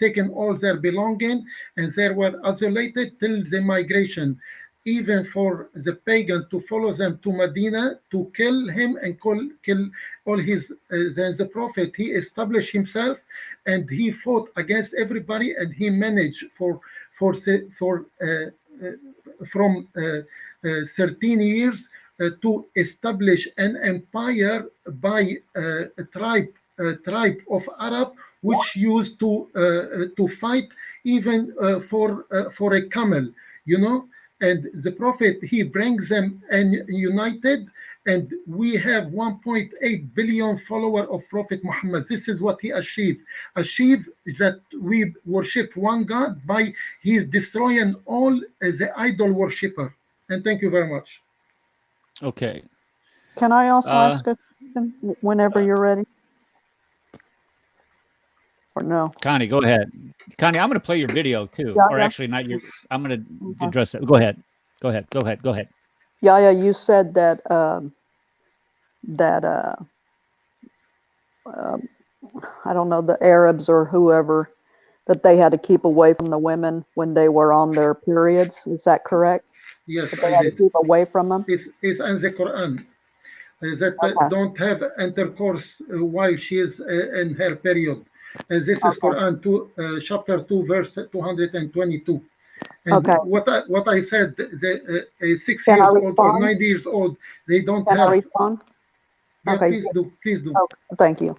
taken all their belonging, and they were isolated till the migration. Even for the pagan to follow them to Medina to kill him and kill all his. Then the Prophet, he established himself and he fought against everybody, and he managed from 13 years to establish an empire by a tribe of Arab which used to fight even for a camel, And the Prophet, he brings them and united, and we have 1.8 billion followers of Prophet Muhammad. This is what he achieved. Achieved that we worship one God by he's destroying all the idol worshipper. And thank you very much. Okay. Can I also ask a question whenever you're ready? Or no? Connie, go ahead. Connie, I'm going to play your video too. Yeah, or actually, not your. I'm going to address it. Go ahead. Yahya, you said that I don't know, the Arabs or whoever, that they had to keep away from the women when they were on their periods. Is that correct? Yes, that they I had to did. keep away from them? It's in the Quran. That Okay. don't have intercourse while she is in her period. This is Okay. Quran 2, chapter 2, verse 222. And Okay. what I said, the 6 Can I years old or respond? 9 years old, they don't Can I have. respond? Yeah, Okay. please do, please do. Okay. Thank you.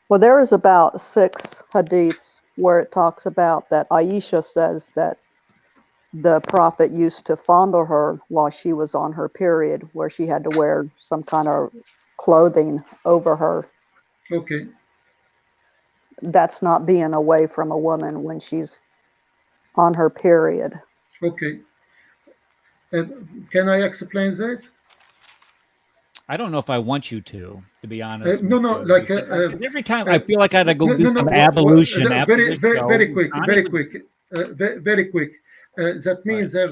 Well, there is about 6 hadiths where it talks about that Aisha says that the prophet used to fondle her while she was on her period, where she had to wear some kind of clothing over her. Okay. That's not being away from a woman when she's on her period. Okay. Can I explain this? I don't know if I want you to be honest No, with no, you. like Because every time I feel like I had to go no, do no, no. some ablution after Very, this very, show. very quick, Connie very would- quick, very quick. That means Right.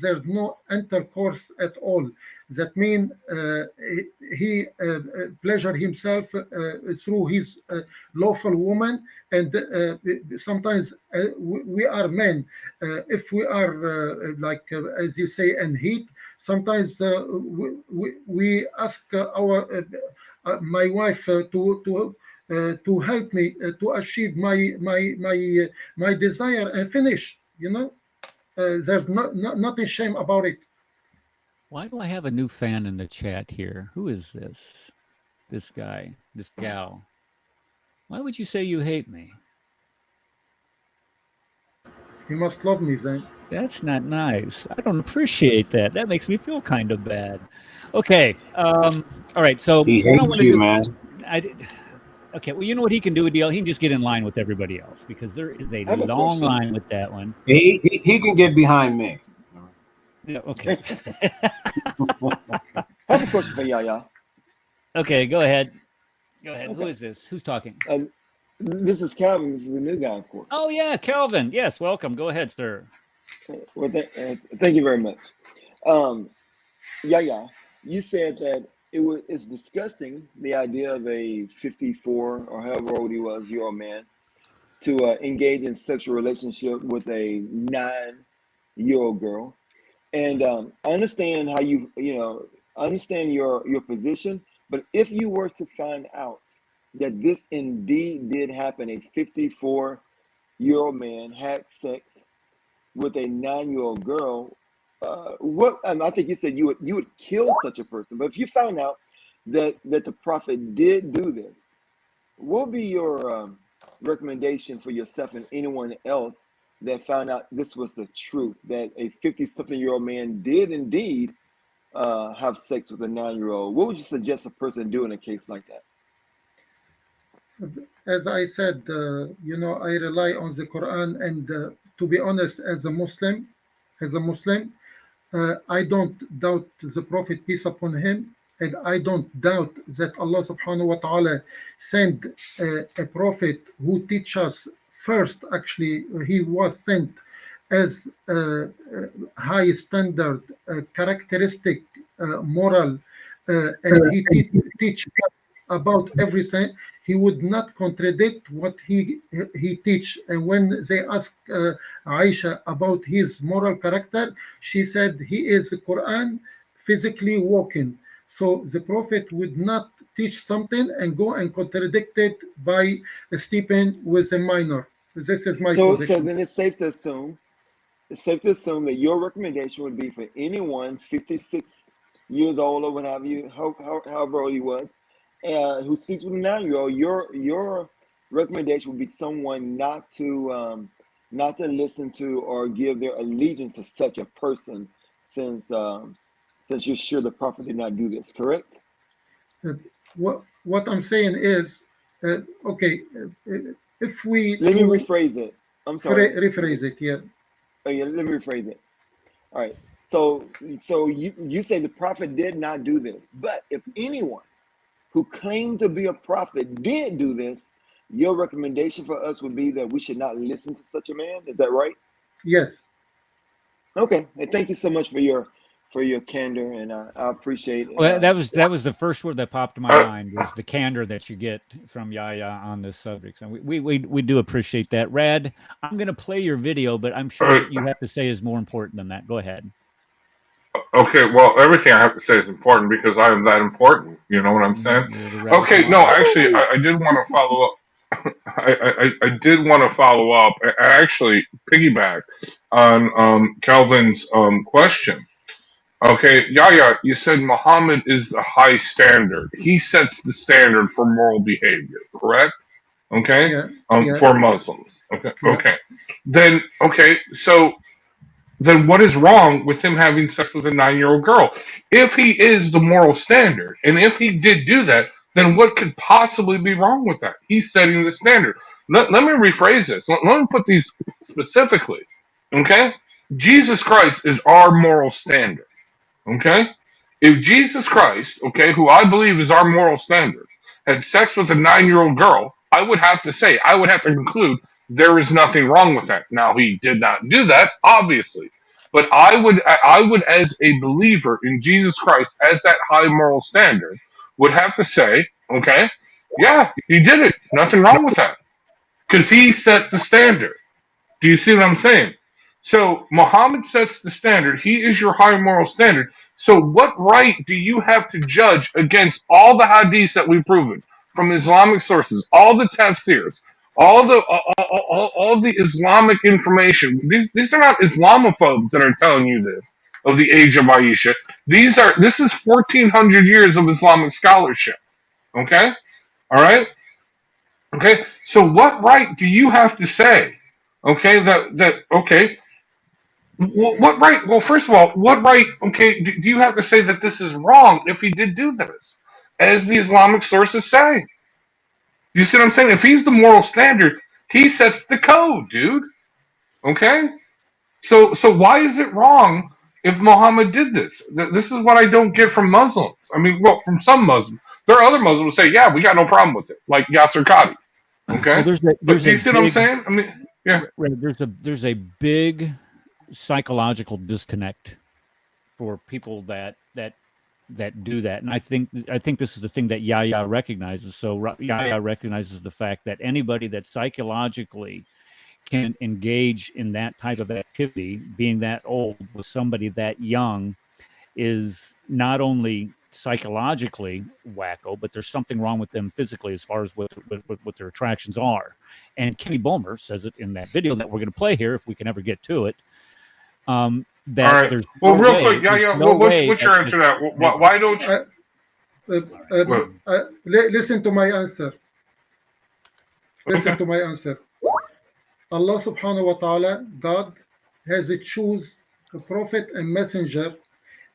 there's no intercourse at all. That means he pleasure himself through his lawful woman, and sometimes we are men. If we are like as you say in heat, sometimes we ask our my wife to help me to achieve my desire and finish. There's nothing shame about it. Why do I have a new fan in the chat here? Who is this? This guy, this gal. Why would you say you hate me? You must love me then. That's not nice. I don't appreciate that. That makes me feel kind of bad. Okay. All right. So He what I hates want to you, do, man. okay. Well, you know what he can do, Adil? He can just get in line with everybody else because there is a I have a long question. line with that one. He can get behind me. Yeah, okay. I have a question for Yahya. Okay. Go ahead. Go ahead. Who Okay. is this? Who's talking? This is Calvin. This is the new guy, of course. Oh yeah, Kelvin. Yes. Welcome. Go ahead, sir. Well, thank you very much. Yahya, you said that it's disgusting, the idea of a 54 or however old he was, year old man, to engage in sexual relationship with a 9-year-old girl. And I understand how I understand your position, but if you were to find out that this indeed did happen, a 54-year-old man had sex with a 9-year-old girl, I think you said you would kill such a person. But if you found out that the prophet did do this, what would be your recommendation for yourself and anyone else that found out this was the truth, that a 50-something-year-old man did indeed have sex with a 9-year-old? What would you suggest a person do in a case like that? As I said, I rely on the Quran, and to be honest, as a Muslim, I don't doubt the Prophet, peace upon him, and I don't doubt that Allah subhanahu wa ta'ala sent a prophet who teach us first. Actually, he was sent as high standard, characteristic, moral, and he teach about everything. He would not contradict what he teach. And when they asked Aisha about his moral character, she said he is the Quran physically walking. So the Prophet would not teach something and go and contradict it by sleeping with a minor. This is my So position. then it's safe to assume that your recommendation would be for anyone 56 years old or whatever however old he was, who sleeps with a 9-year-old. Your recommendation would be someone not to listen to or give their allegiance to such a person, since you're sure the prophet did not do this. Correct? What I'm saying is, okay, if we Let me rephrase it. I'm sorry. rephrase it, yeah. Oh, yeah, let me rephrase it. All right. So you say the prophet did not do this, but if anyone who claimed to be a prophet did do this, your recommendation for us would be that we should not listen to such a man. Is that right? Yes. Okay. And thank you so much for your candor, and I appreciate it. Well, that was the first word that popped in my mind, was the candor that you get from Yahya on this subject. And we do appreciate that. Rad, I'm going to play your video, but I'm sure what you have to say is more important than that. Go ahead. Okay, well, everything I have to say is important because I am that important. You know what I'm saying? Okay, no, actually, I did want to follow up. I did want to follow up. I actually piggyback on Calvin's question. Okay, Yahya, you said Muhammad is the high standard. He sets the standard for moral behavior, correct? Okay, Yeah, yeah, for Muslims. Okay, yeah. okay. Then what is wrong with him having sex with a 9-year-old girl? If he is the moral standard, and if he did do that, then what could possibly be wrong with that? He's setting the standard. Let me rephrase this. Let me put these specifically. Okay? Jesus Christ is our moral standard. Okay? If Jesus Christ, okay, who I believe is our moral standard, had sex with a 9-year-old girl, I would have to conclude there is nothing wrong with that. Now he did not do that, obviously. But I would, as a believer in Jesus Christ as that high moral standard, would have to say, okay, yeah, he did it. Nothing wrong with that. Because he set the standard. Do you see what I'm saying? So Muhammad sets the standard. He is your high moral standard. So what right do you have to judge against all the hadiths that we've proven from Islamic sources, all the tafsirs, all the Islamic information? These are not Islamophobes that are telling you this of the age of Aisha. This is 1400 years of Islamic scholarship. Okay? All right? Okay? So what right do you have to say? Okay, okay. What right? Well, first of all, what right? Okay, do you have to say that this is wrong if he did do this, as the Islamic sources say? You see what I'm saying? If he's the moral standard, he sets the code, dude. Okay, so why is it wrong if Muhammad did this? This is what I don't get from Muslims. I mean, well, from some Muslims, there are other Muslims who say, yeah, we got no problem with it, like Yasser Qadi. Okay, Well, but do you see what I'm saying? I mean, yeah. there's a big psychological disconnect for people that do that, and I think this is the thing that Yahya recognizes. So Yahya recognizes the fact that anybody that psychologically can engage in that type of activity, being that old with somebody that young, is not only psychologically wacko, but there's something wrong with them physically as far as what their attractions are. And Kenny Bomer says it in that video that we're going to play here if we can ever get to it. That all right. there's well, no real way, quick, yeah. no What's way your answer to that? Why don't you? Listen to my answer. Listen Okay. to my answer. Allah subhanahu wa ta'ala, God, has choose a prophet and messenger,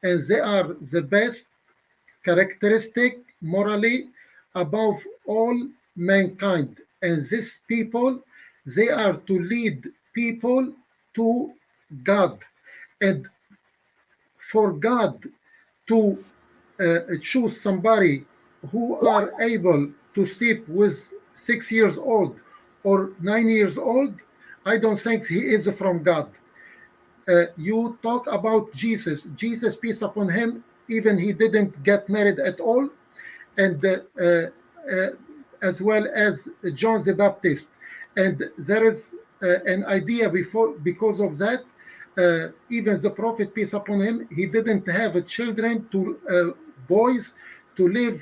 and they are the best characteristic morally above all mankind. And these people, they are to lead people to God. And for God to choose somebody who are able to sleep with 6 years old or 9 years old, I don't think he is from God. You talk about Jesus. Jesus, peace upon him, even he didn't get married at all, and as well as John the Baptist. And there is an idea because of that. Even the prophet, peace upon him, he didn't have children to boys to live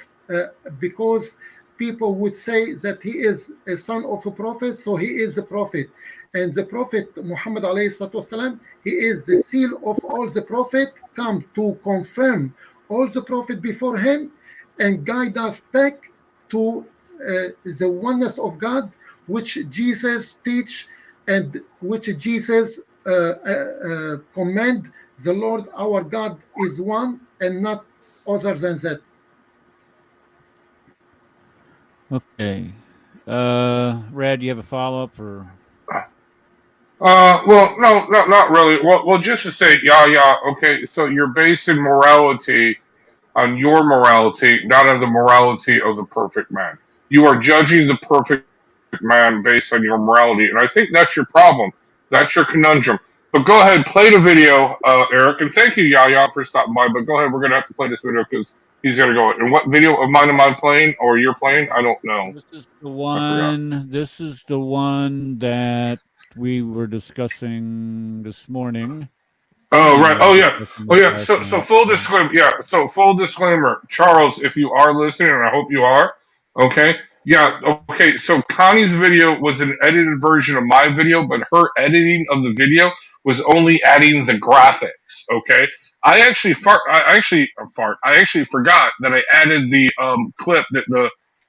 because people would say that he is a son of a prophet, so he is a prophet. And the prophet Muhammad والسلام, he is the seal of all the prophet, come to confirm all the prophet before him and guide us back to the oneness of God, which Jesus teach and which Jesus command. The Lord our God is one and not other than that. Okay. Rad, do you have a follow up or? Well, no, not really. Well, just to say, yeah. Okay, so you're basing morality on your morality, not on the morality of the perfect man. You are judging the perfect man based on your morality, and I think that's your problem. That's your conundrum. But go ahead, play the video, Eric, and thank you, Yahya, for stopping by. But go ahead, we're gonna have to play this video because he's gonna go. And what video of mine am I playing, or you're playing? I don't know. This is the I forgot. one. This is the one that we were discussing this morning. Oh right. Oh This yeah. person Oh was yeah. So lashing so out. full Yeah. disclaimer. Yeah. So full disclaimer, Charles, if you are listening, and I hope you are. Okay. Yeah. Okay. So Connie's video was an edited version of my video, but her editing of the video was only adding the graphics. Okay. I actually fart. I actually forgot that I added the clip that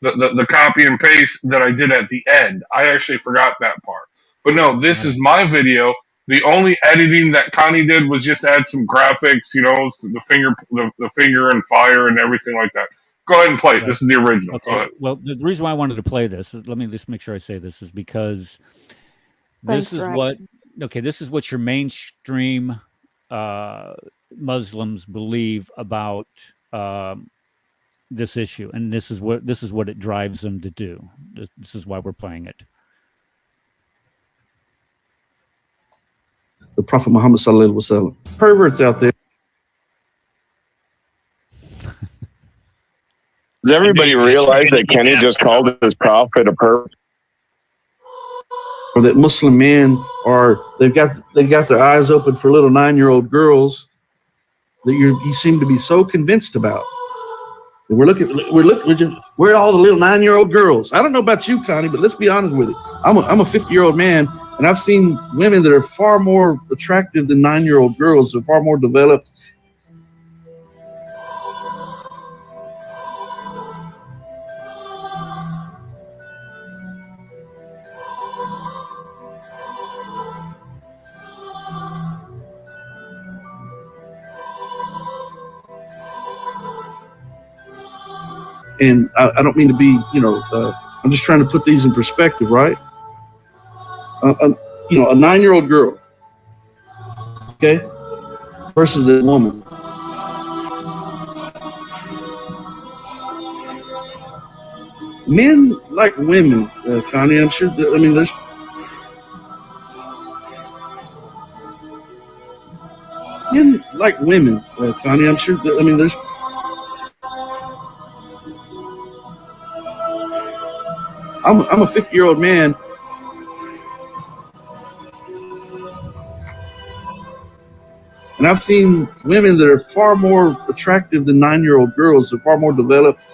the copy and paste that I did at the end. I actually forgot that part. But no, this Got it. is my video. The only editing that Connie did was just add some graphics, the finger and fire and everything like that. Go ahead and play it. Right. This is the original. Go Okay. ahead. Well, the reason why I wanted to play this, let me just make sure I say this, is because Thanks, this is Dragon. what this is what your mainstream uh, Muslims believe about this issue, and this is what it drives them to do. This is why we're playing it. The Prophet Muhammad sallallahu alaihi wasallam. Perverts out there. Does everybody realize that Kenny just called his prophet a pervert? Or that Muslim men are they've got their eyes open for little 9-year-old girls that you seem to be so convinced about. And we're all the little 9-year-old girls. I don't know about you, Connie, but let's be honest with it. I'm a 50-year-old man, and I've seen women that are far more attractive than 9-year-old girls. They're far more developed. And I don't mean to be, I'm just trying to put these in perspective, right? A 9-year-old girl, okay, versus a woman. Men like women, Connie. I'm sure. There's men like women, Connie. I'm sure. There's. I'm a 50-year-old man, and I've seen women that are far more attractive than 9-year-old girls. They're far more developed.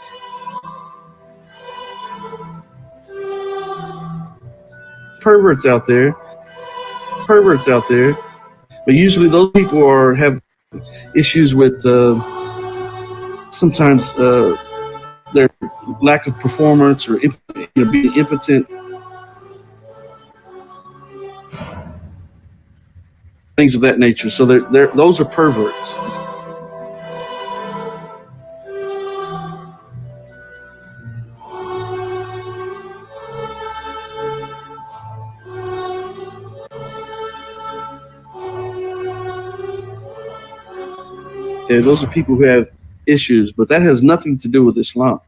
Perverts out there, but usually those people have issues with sometimes their lack of performance or being impotent, things of that nature. So those are perverts. Okay, those are people who have issues, but that has nothing to do with Islam.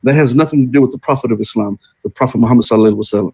That has nothing to do with the Prophet of Islam, the Prophet Muhammad sallallahu alaihi wasallam.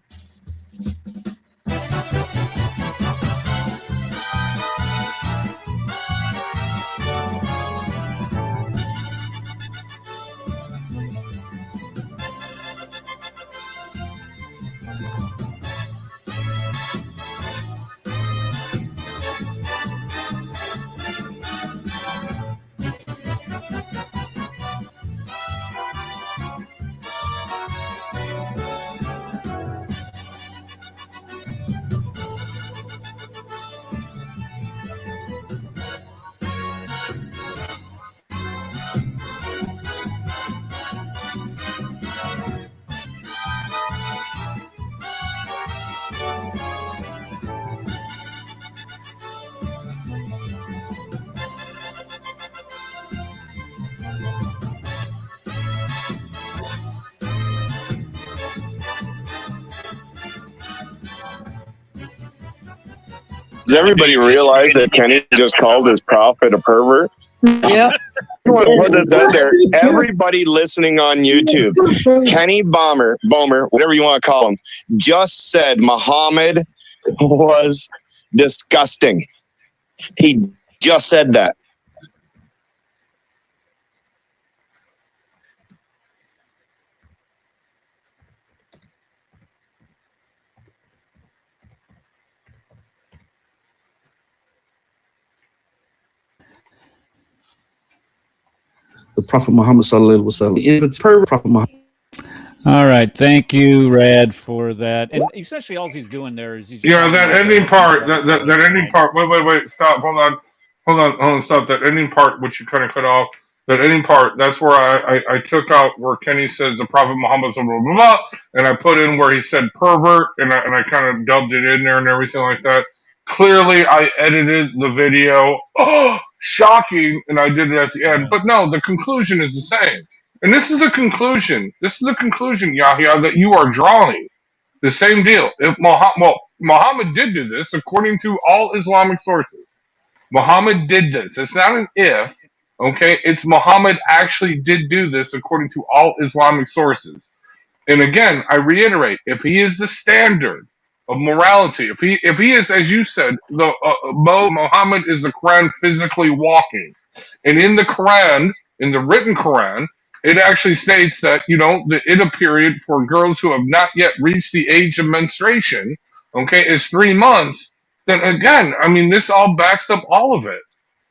Does everybody realize that Kenny just called his prophet a pervert? Yep. I want to put this out there. Everybody listening on YouTube, Kenny Bomer, whatever you want to call him, just said Muhammad was disgusting. He just said that. the Prophet Muhammad sallallahu alaihi wasallam. If it's per Prophet Muhammad. All right, thank you, Rad, for that. And essentially, all he's doing there is he's just Yeah, talking that about ending the- part, that ending part. Wait, stop. Hold on, stop. That ending part, which you kind of cut off. That ending part, that's where I took out where Kenny says the Prophet Muhammad blah, blah, blah, and I put in where he said pervert, and I kind of dubbed it in there and everything like that. Clearly, I edited the video. Oh, shocking! And I did it at the end. But no, the conclusion is the same. And this is the conclusion. This is the conclusion, Yahya, that you are drawing. The same deal. If Muhammad did do this, according to all Islamic sources. Muhammad did this. It's not an if, okay? It's Muhammad actually did do this according to all Islamic sources. And again, I reiterate, if he is the standard of morality, if he is, as you said, the Muhammad is the Quran physically walking, and in the Quran, in the written Quran, it actually states that the iddah period for girls who have not yet reached the age of menstruation, okay, is 3 months. Then again, I mean, this all backs up all of it.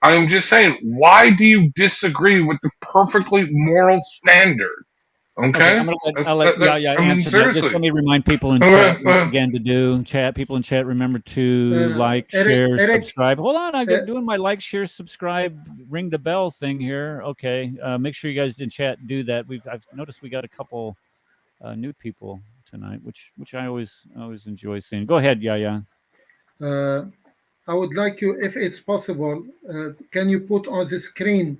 I am just saying, why do you disagree with the perfectly moral standard? Okay, I'm I'll let Yahya I mean, answer that. seriously. Just let me remind people in chat once again to do chat. People in chat, remember to like, share, subscribe. Hold on, I'm doing my like, share, subscribe, ring the bell thing here. Okay, make sure you guys in chat do that. I've noticed we got a couple new people tonight, which I always enjoy seeing. Go ahead, Yahya. I would like you, if it's possible, can you put on the screen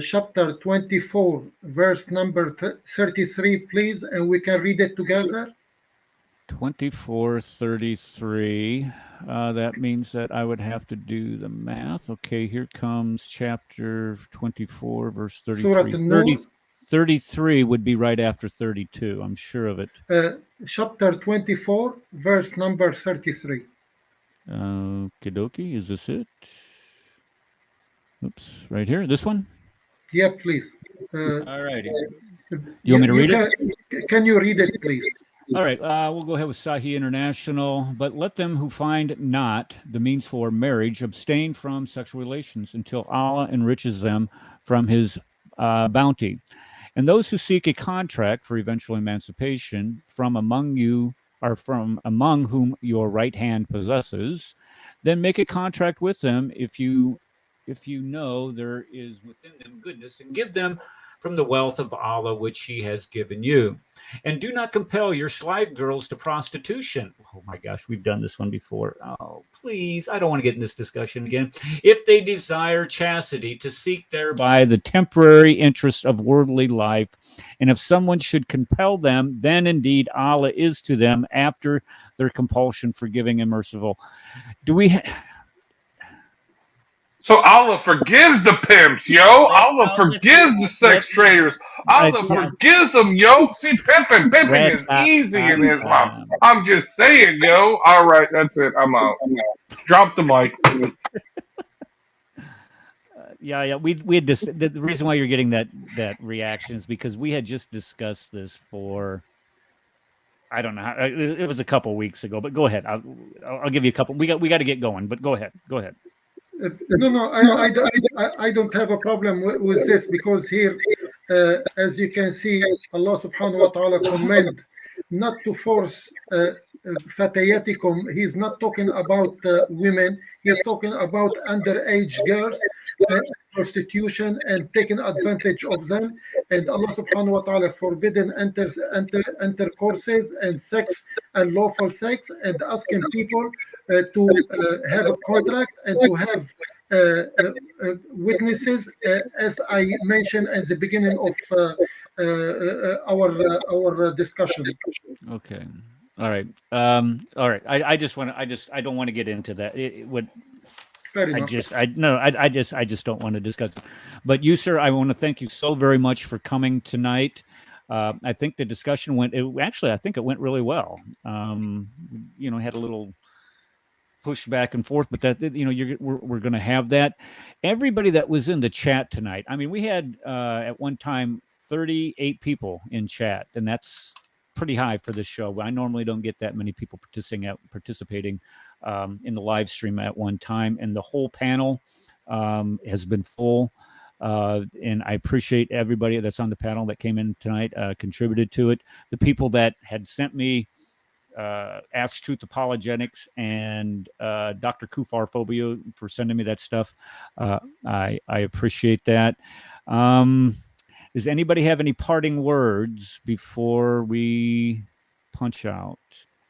chapter 24, verse number 33, please, and we can read it together? 24:33. That means that I would have to do the math. Okay, here comes chapter 24, verse 33. 33 would be right after 32. I'm sure of it. Chapter 24, verse number 33. Okie dokie. Is this it? Oops, right here. This one? Yeah, please. All righty. You want me to read it? Can you read it, please? All right, we'll go ahead with Sahih International. But let them who find not the means for marriage abstain from sexual relations until Allah enriches them from his bounty. And those who seek a contract for eventual emancipation from among you are from among whom your right hand possesses, then make a contract with them if you know there is within them goodness, and give them from the wealth of Allah which he has given you. And do not compel your slave girls to prostitution. Oh my gosh, we've done this one before. Oh, please, I don't want to get in this discussion again. If they desire chastity to seek thereby the temporary interest of worldly life, and if someone should compel them, then indeed Allah is to them after their compulsion forgiving and merciful. So Allah forgives the pimps, yo. Allah forgives the sex traders. Allah forgives them, yo. See, pimping is easy in Islam. I'm just saying, yo. All right, that's it. I'm out. Drop the mic. Yeah. We had this. The reason why you're getting that reaction is because we had just discussed this for, I don't know. It was a couple weeks ago. But go ahead. I'll give you a couple. We got to get going. But go ahead. No, I don't have a problem with this, because here, as you can see, Allah subhanahu wa ta'ala command not to force fatayatikum. He's not talking about women. He's talking about underage girls, prostitution, and taking advantage of them. And Allah subhanahu wa ta'ala forbidden intercourses and sex and lawful sex, and asking people to have a contract and to have witnesses, as I mentioned at the beginning of our discussion. Okay. All right. All right. I don't want to get into that. I just don't want to discuss it. But you, sir, I want to thank you so very much for coming tonight. I think the discussion went really well. Had a little push back and forth, but that we're going to have that. Everybody that was in the chat tonight, I mean, we had at one time 38 people in chat, and that's pretty high for this show. I normally don't get that many people participating in the live stream at one time, and the whole panel has been full. And I appreciate everybody that's on the panel that came in tonight, contributed to it. The people that had sent me Ask Truth Apologetics and Dr. Kufar Phobia for sending me that stuff. I appreciate that. Does anybody have any parting words before we punch out?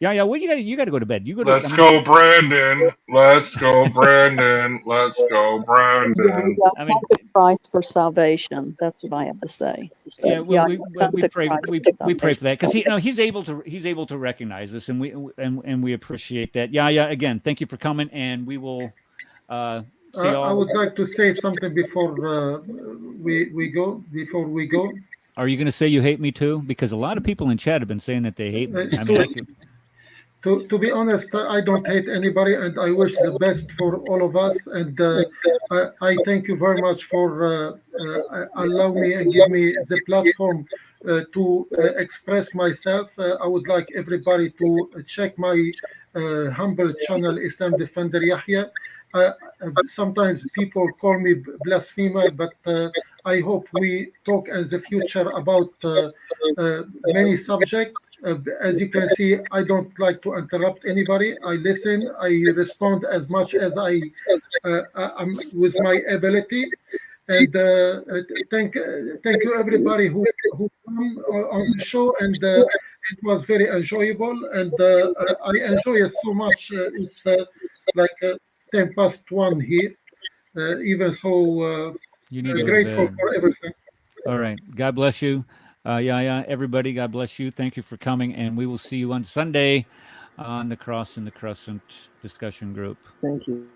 Yeah. Well, you got to go to bed. You go to. Let's go, Brandon. Let's go, Brandon. Let's go, Brandon. I mean, come to Christ for salvation. That's what I have to say. yeah, well, we pray Christ we for pray for that because he's able to recognize us, and we appreciate that. Yeah. Again, thank you for coming, and we will see y'all. I would like to say something before we go. Before we go, Are you going to say you hate me too? Because a lot of people in chat have been saying that they hate me. I mean, to be honest, I don't hate anybody, and I wish the best for all of us. And I thank you very much for allow me and give me the platform to express myself. I would like everybody to check my humble channel, Islam Defender Yahya. Sometimes people call me blasphemer, but I hope we talk in the future about many subjects. As you can see, I don't like to interrupt anybody. I listen. I respond as much as I'm with my ability. And thank you everybody who come on the show, and it was very enjoyable, and I enjoy it so much. It's like 1:10 here. Even so, you need to go to grateful bed. for everything. All right. God bless you. Yeah. Everybody, God bless you. Thank you for coming, and we will see you on Sunday on the Cross and the Crescent discussion group. Thank you.